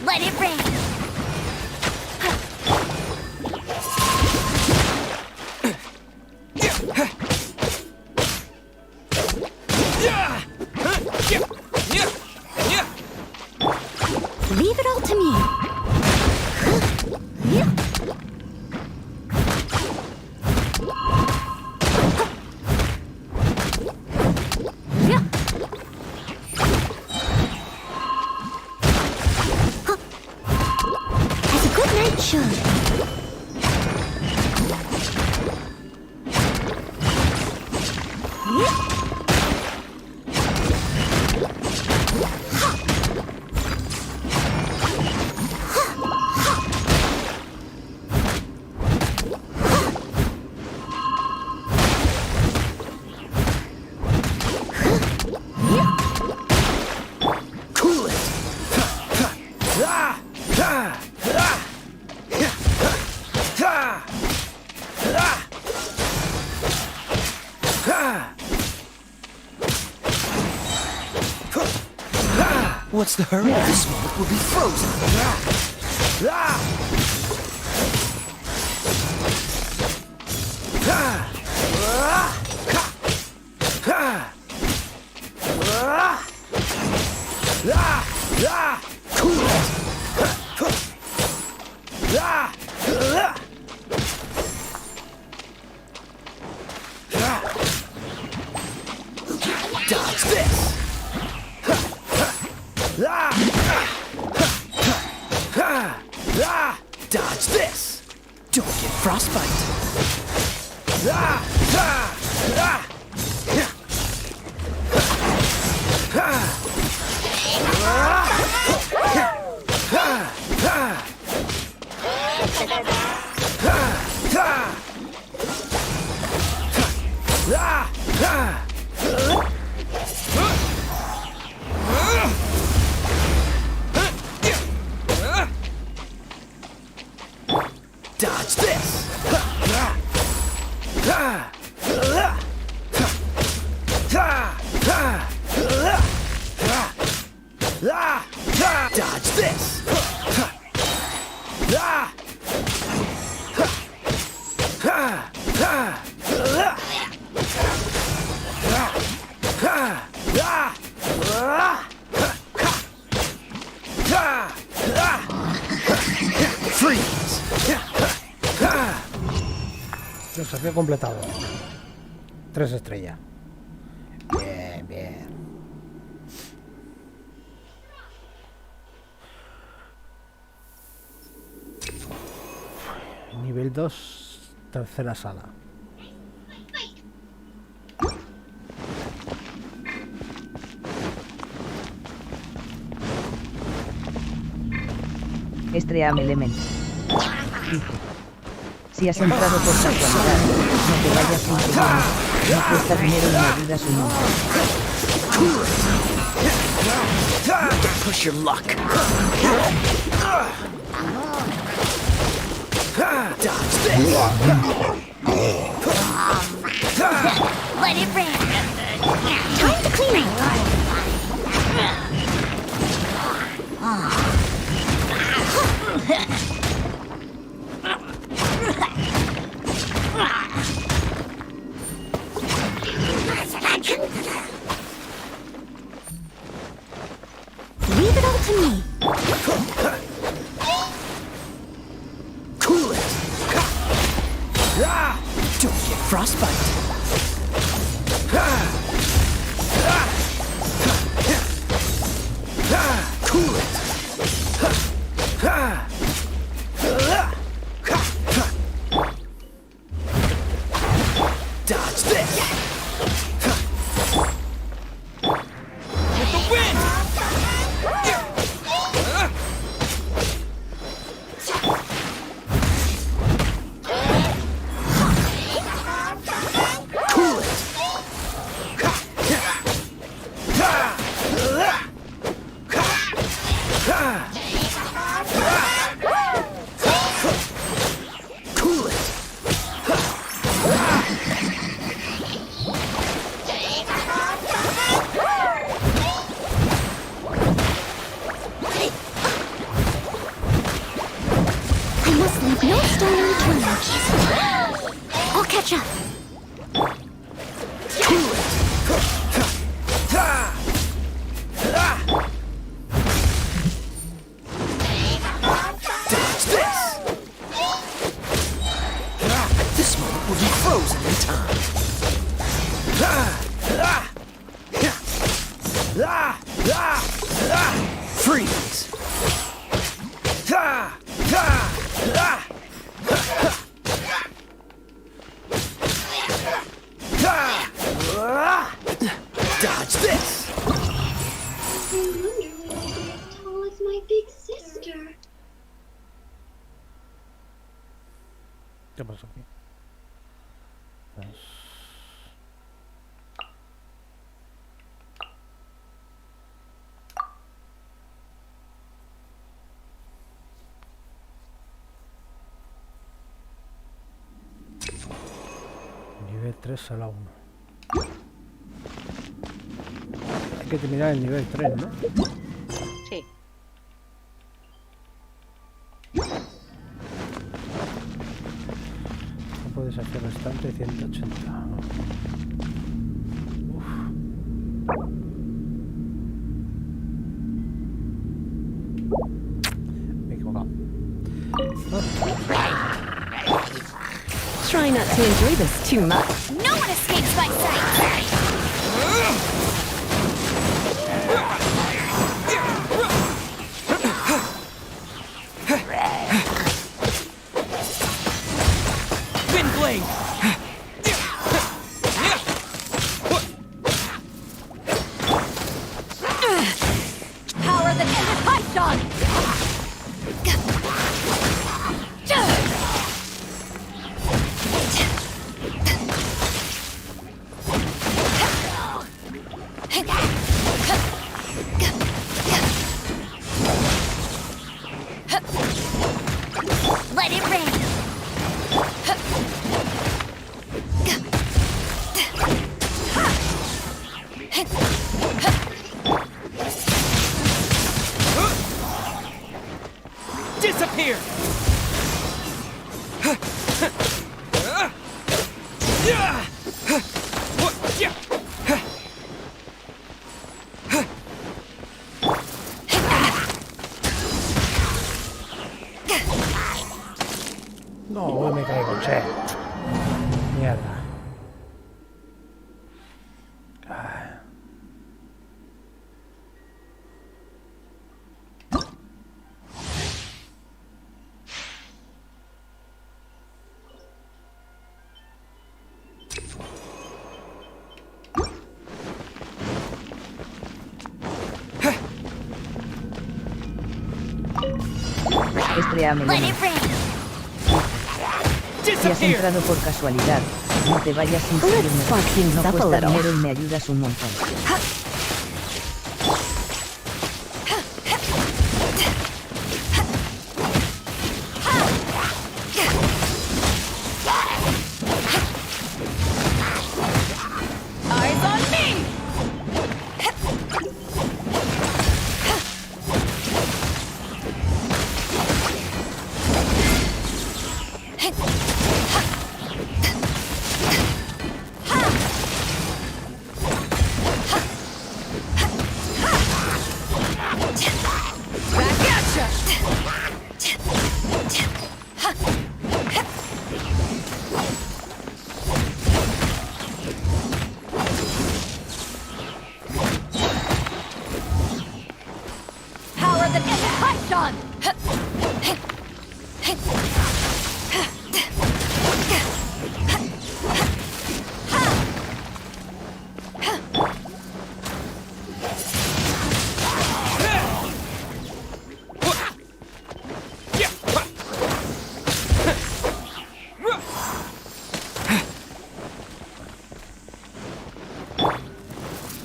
Let it rain. Leave it all to me. Has a good night, Sean. Cool it! What's the hurry? This moment will be frozen. Cool Dodge this! Dodge this! Don't get frostbite! Dodge this! Dodge this! Freeze! Desafío completado. 3 estrellas. Bien, bien. Nivel 2, tercera sala. Estream Element. Dice. Si has entrado por casualidad, no te vayas sin que vienes, no cuesta dinero y me ayudas un montón. Push your luck. Dodge this. Let it rip. Time to clean up. Leave it all to me. Cool it. Don't get frostbite. Cool it. Dodge this. With the wind. Cool it. Cool it. I must leave no stone unturned. I'll catch up. Cool it. Dodge this. This moment will be frozen in time. Freeze. Dodge this. I wonder when I'll get as tall as my big sister. ¿Qué pasó aquí? Nivel 3 sala 1. Hay que terminar el nivel 3, ¿no? Sí. No puedes hacer restante 180. Uf. Me he equivocado. Try not to enjoy this too much. No one escapes my sight. Wind blade. Power the ended python! Let it rain. Disappear. No, me caigo, che. Mierda. Preámelo. Si has entrado por casualidad, no te vayas sin seguirme. No cuesta dinero y me ayudas un montón. Eyes on me!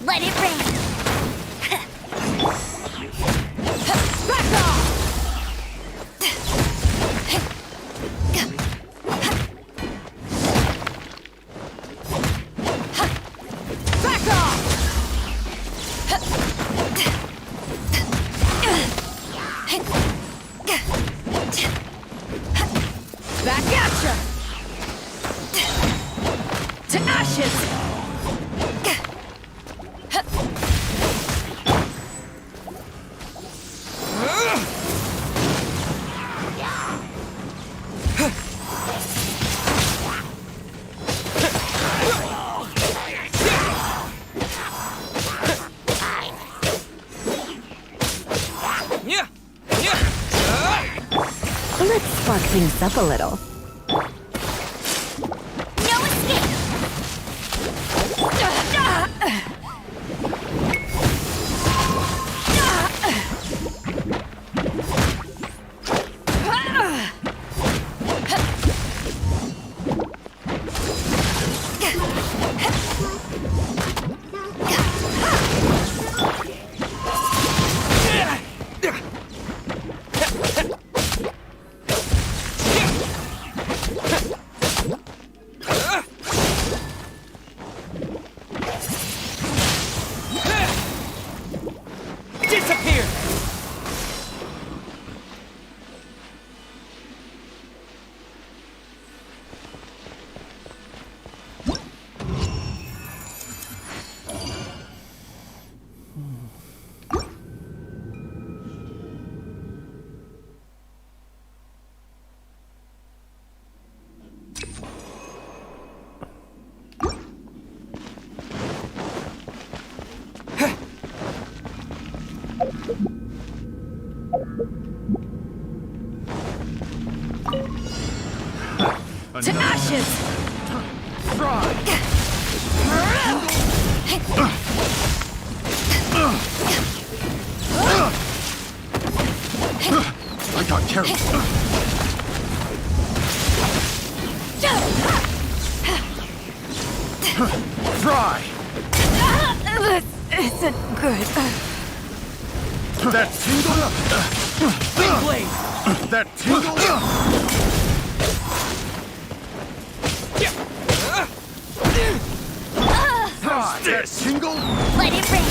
Let it rain! Back off! Back off! Back at ya! To ashes! Let's spark things up a little. No escape! Disappear! To ashes! I got carried. Fry! This isn't good. That tingle! Big blade! That tingle! Fry! That tingle! Let it rain!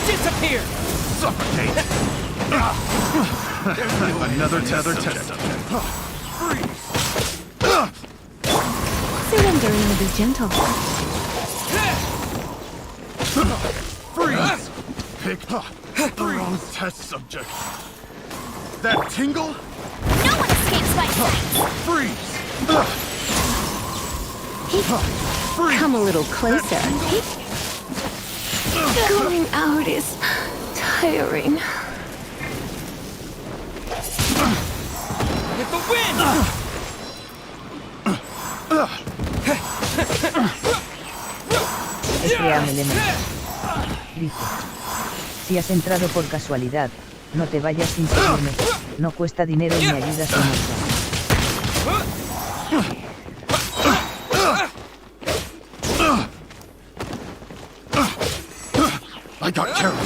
Disappear! Suffocate! Another tether test. Surrendering will be gentle. Freeze! Pick the wrong test subject. That tingle? No one escapes my sight! Freeze! Come a little closer. Going out is tiring. With the wind! crean elementos. Dice. Si has entrado por casualidad, no te vayas sin seguirme, no cuesta dinero y me ayudas a mostrar. I got carried.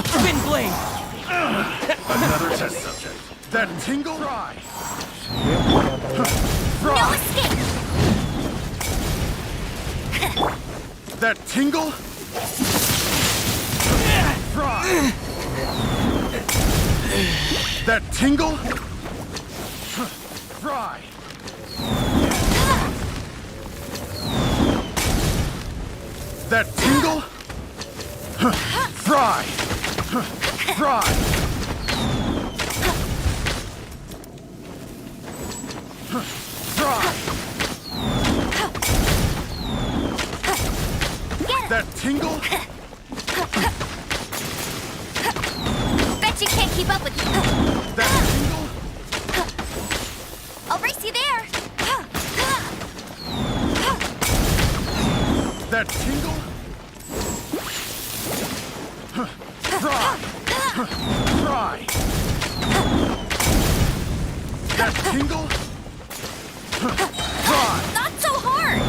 Twin blade! Another test subject. That tingle? Fry! No escape! That tingle? Fry! That tingle? Fry! That tingle? Fry! Fry! Fry! That tingle? Bet you can't keep up with me. That tingle? I'll race you there. That tingle? Fry! Fry! That tingle? Fry! Not so hard.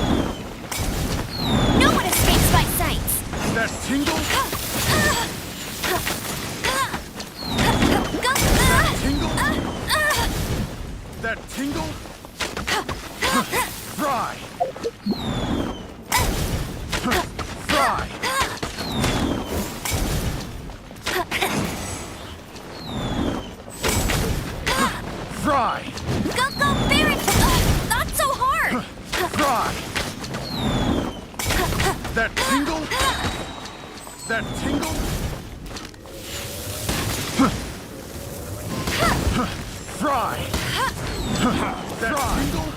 No one escapes my sights. That tingle? That tingle? Fry! Fry! Fry! Go, Baron! Not so hard. Fry! That tingle? That tingle? Fry! That tingle?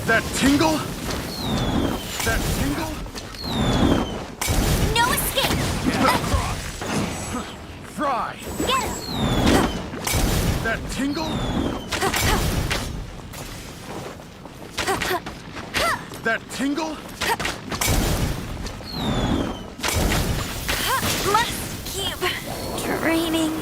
That tingle? That tingle? No escape. Fry! Get him. That tingle? That tingle? Must keep training.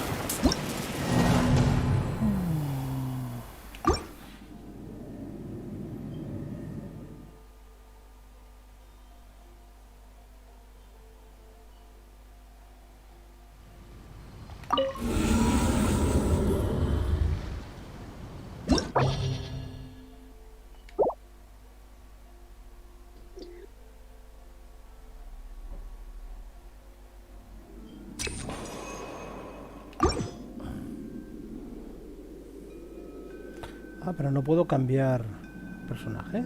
Ah, pero no puedo cambiar personaje.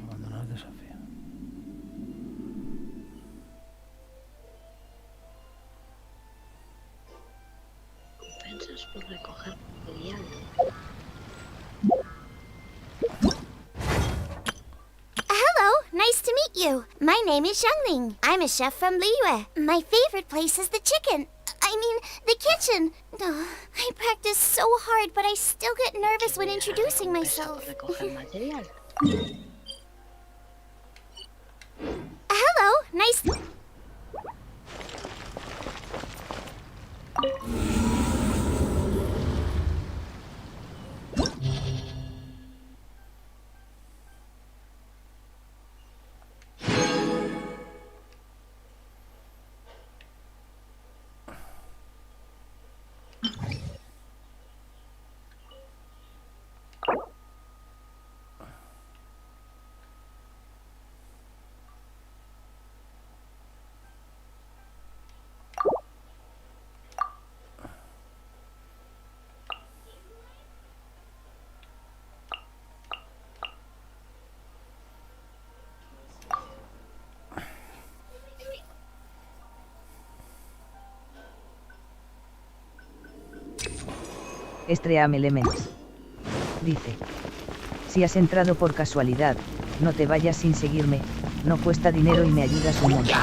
Abandonar desafío. Compensas por recoger material. Hello, nice to meet you. My name is Xiangling. I'm a chef from Liyue. My favorite place is the chicken. I mean, the kitchen. Oh, I practice so hard, but I still get nervous when introducing myself. Hello, nice. Stream Elements. Dice. Si has entrado por casualidad, no te vayas sin seguirme, no cuesta dinero y me ayudas un montón.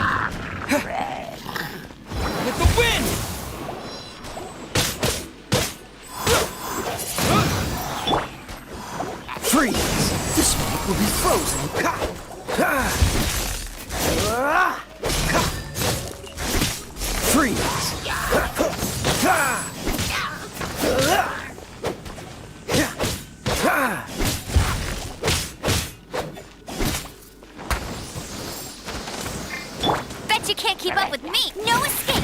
Freeze! The smoke will be frozen. Freeze! Bet you can't keep up with me. No escape.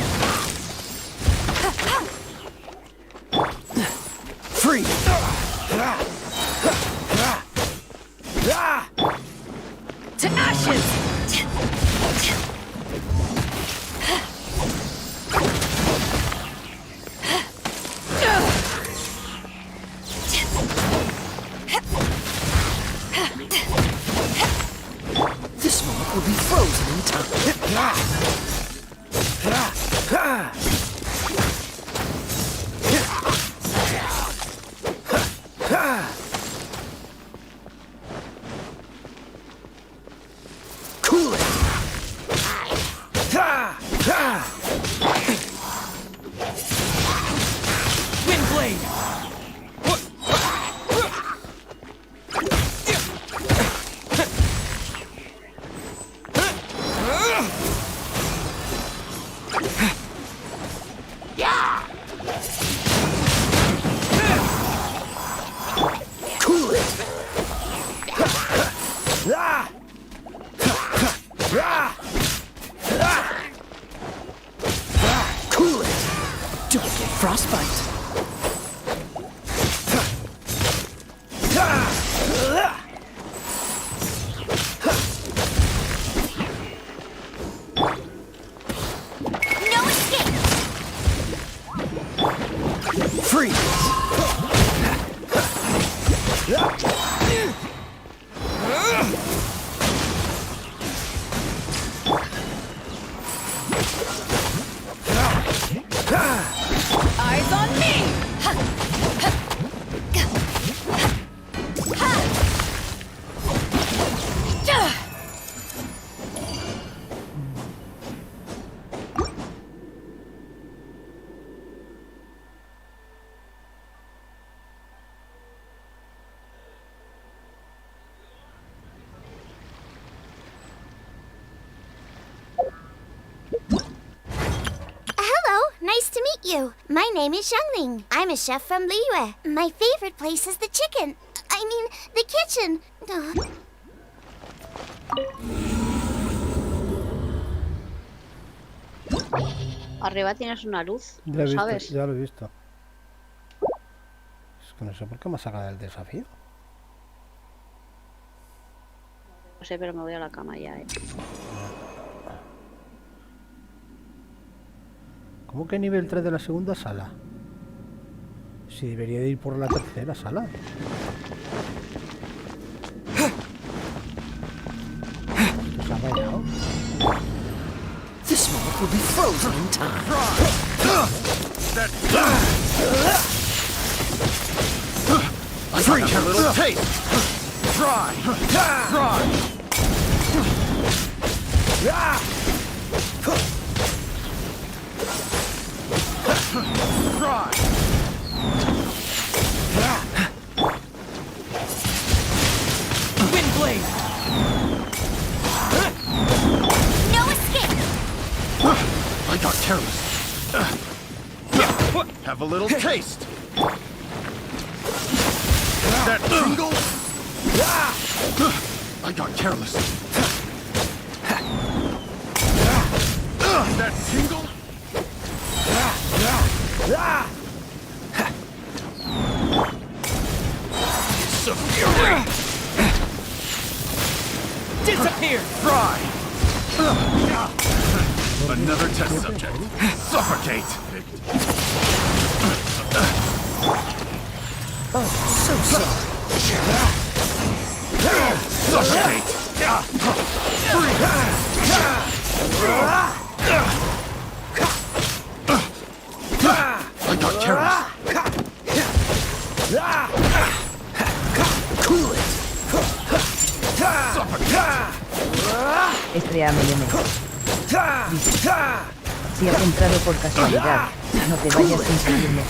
Freeze! To ashes! The smoke will be frozen in time. Cool it! Windblade! Cool it! Cool it! Don't get frostbite! No escape. Freeze! Eyes on me! Hello, nice to meet you. My name is Xiangling. I'm a chef from Liyue. My favorite place is the chicken. I mean, the kitchen. Arriba tienes una luz, Ya ¿lo he sabes? visto, ya lo he visto. Es que no sé por qué me ha sacado el desafío. No sé, pero me voy a la cama ya, ¿Cómo que nivel 3 de la segunda sala? Si debería de ir por la tercera sala. Esto se ha rayado. The smoke will be frozen in time. Freeze! A little taste! Try! Try! Try! Windblade! No escape. I got careless. Have a little taste. That tingle? I got careless. That tingle? It's a fury! Disappear! Try! Another test subject. Suffocate! Oh, so sorry. Suffocate! I got careless. Si has entrado por casualidad, no te vayas sin seguirme.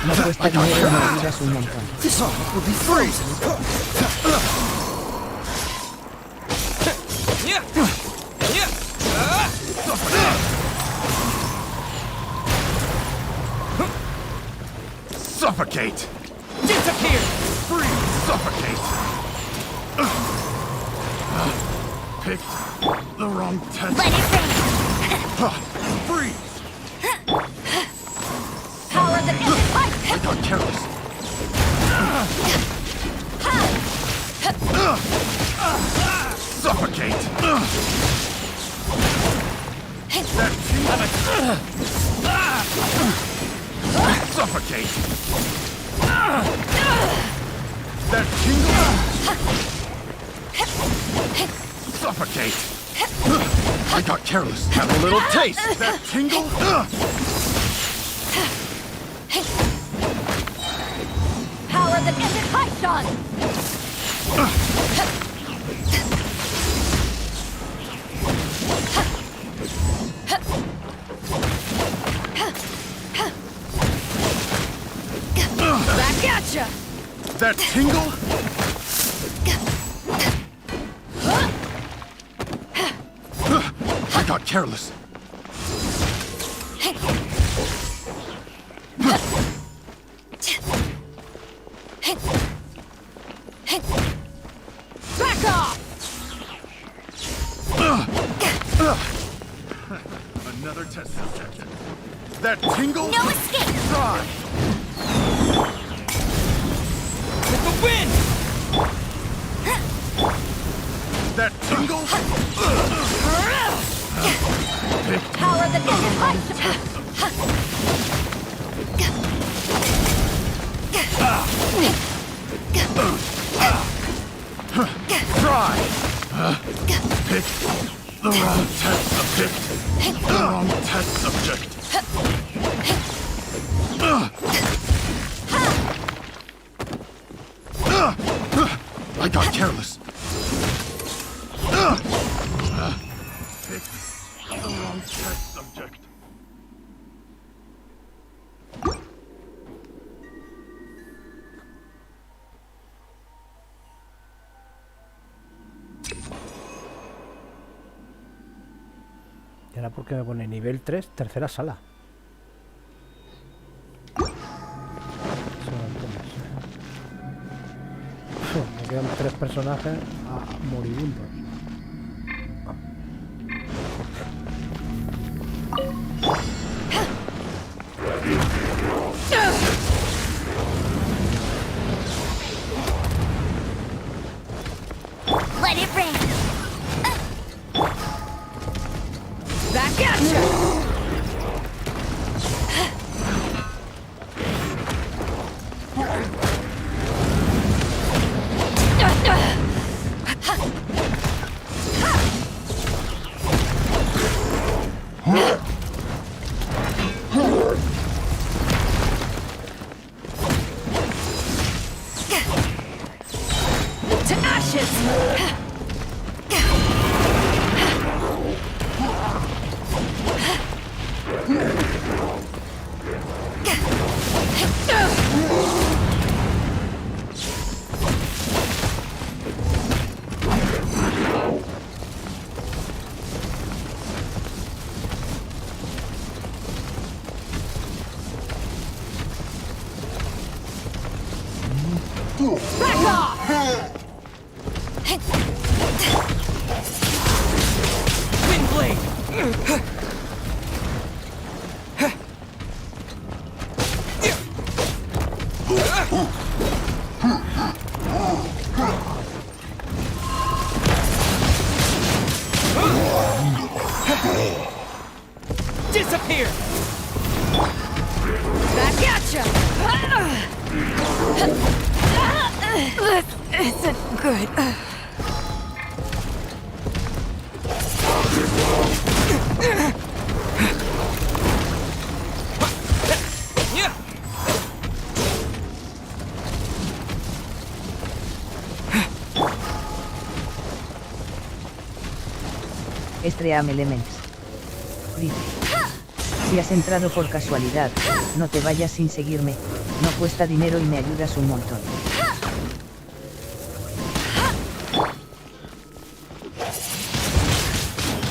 No cuesta dinero y me ayudas un montón. This one will be frozen. Suffocate! Disappear! Freeze! Suffocate! Picked the wrong test. Let it rain! Freeze! Power the fight! I got careless. Suffocate! That Suffocate! That tingle! Suffocate! I got careless. Have a little taste. That tingle! Power the Python! Back at ya! That tingle? I got careless. Back off! Another test subject. That tingle? No escape! Try! With the wind! That tingle? Power the Try! Pick the wrong test subject. The wrong test subject. I got careless. Pick the wrong test subject. Y ahora porque me pone nivel 3, tercera sala. Me quedan 3 personajes moribundos. Let it rain! Back at ya! To ashes! Back off! Windblade! Disappear! Back at ya! This isn't good. Extreme Elements. Dice. Si has entrado por casualidad, no te vayas sin seguirme, no cuesta dinero y me ayudas un montón.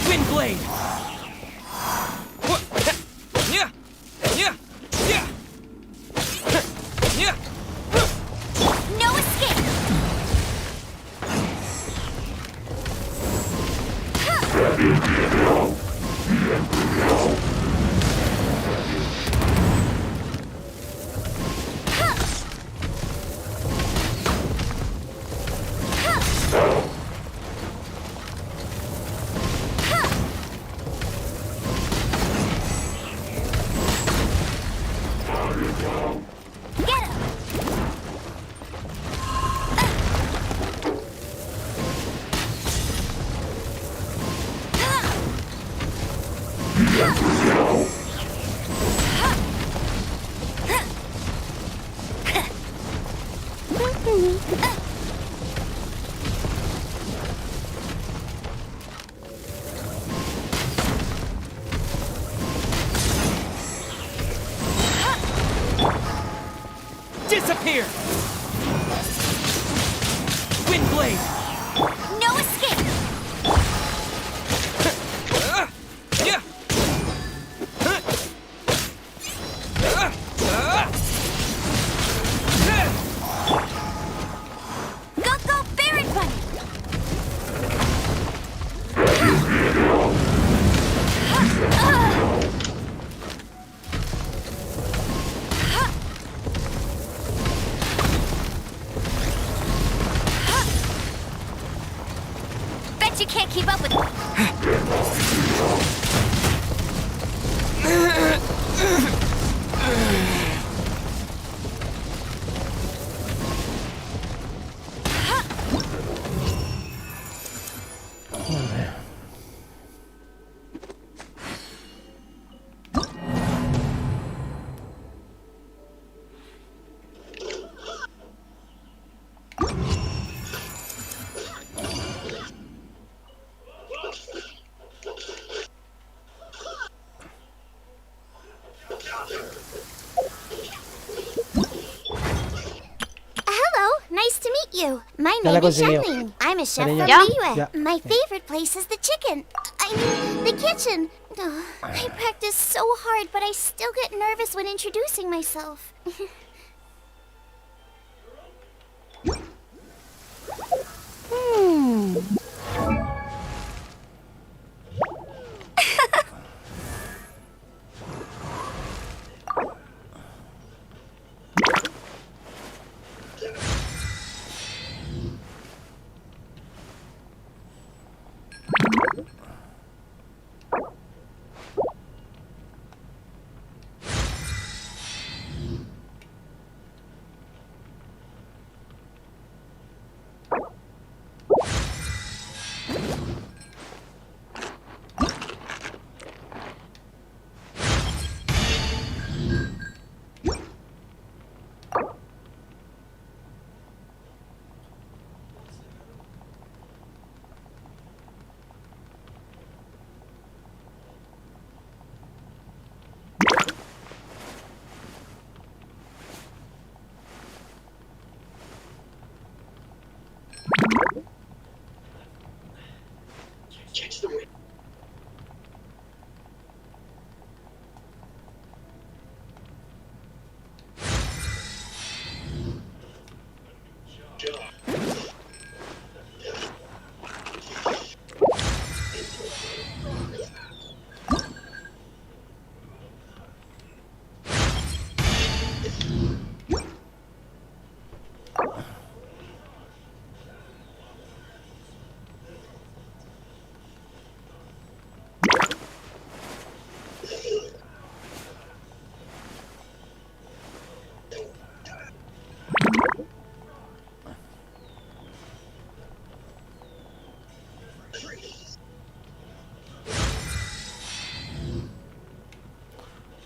Windblade! No escape! Disappear! Windblade! No escape! Go, Barret Bunny! Bet you can't keep up with Nice to meet you. My Ya la name is consiguió. Shenling. I'm a chef Cariño. from ¿Ya? Liyue. Ya. My favorite place is the chicken. I mean, the kitchen. Oh, I practice so hard, but I still get nervous when introducing myself.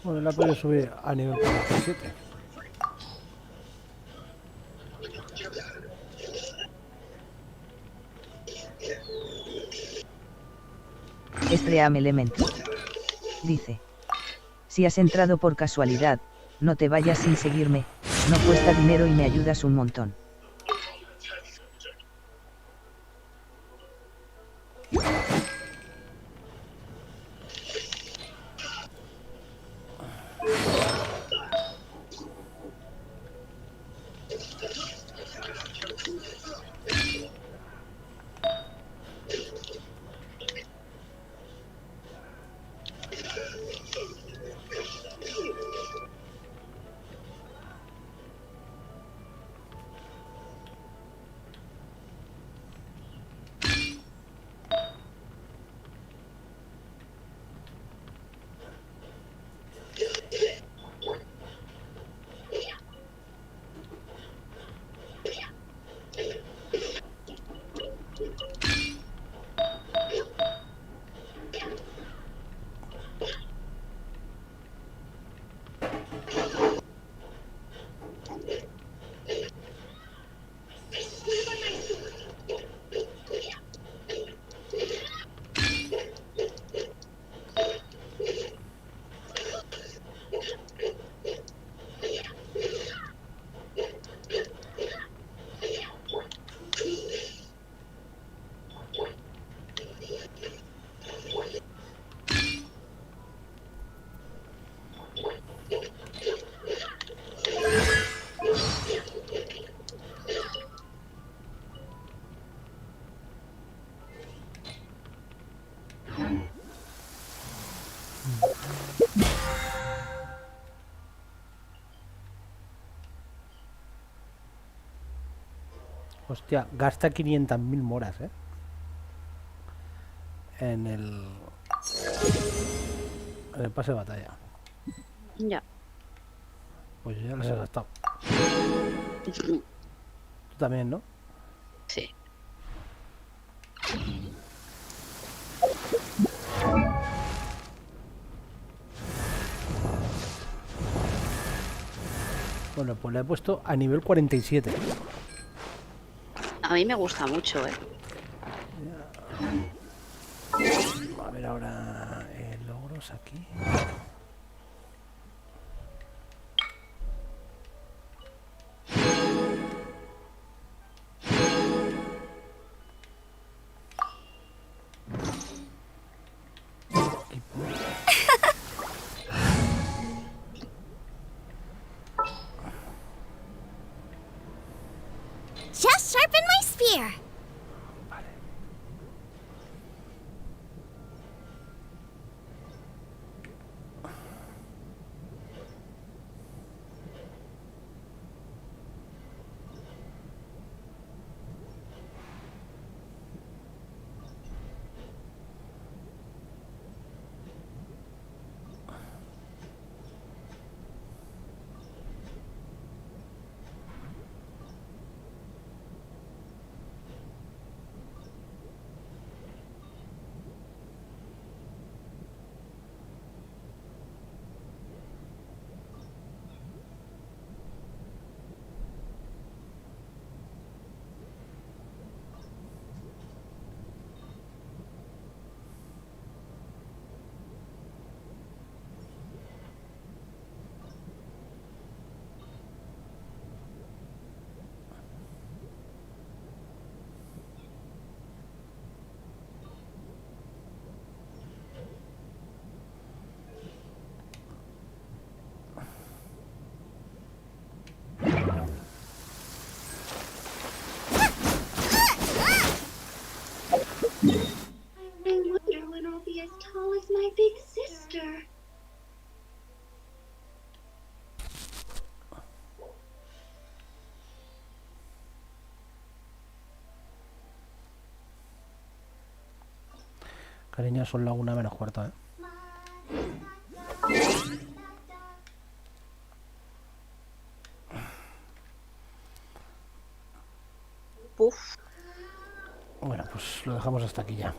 Bueno, la puedo subir a nivel 47. Stream Element. Dice. Si has entrado por casualidad, no te vayas sin seguirme, no cuesta dinero y me ayudas un montón. Hostia, gasta 500.000 moras, en el pase de batalla. Ya. Pues yo ya las he gastado. Tú también, ¿no? Sí. Bueno, pues le he puesto a nivel 47. A mí me gusta mucho, A ver ahora logros aquí. Just sharpen my spear. I wonder when I'll be as tall as my big sister. Cariño, son la 1 menos cuarto, Uf. Bueno, pues lo dejamos hasta aquí ya.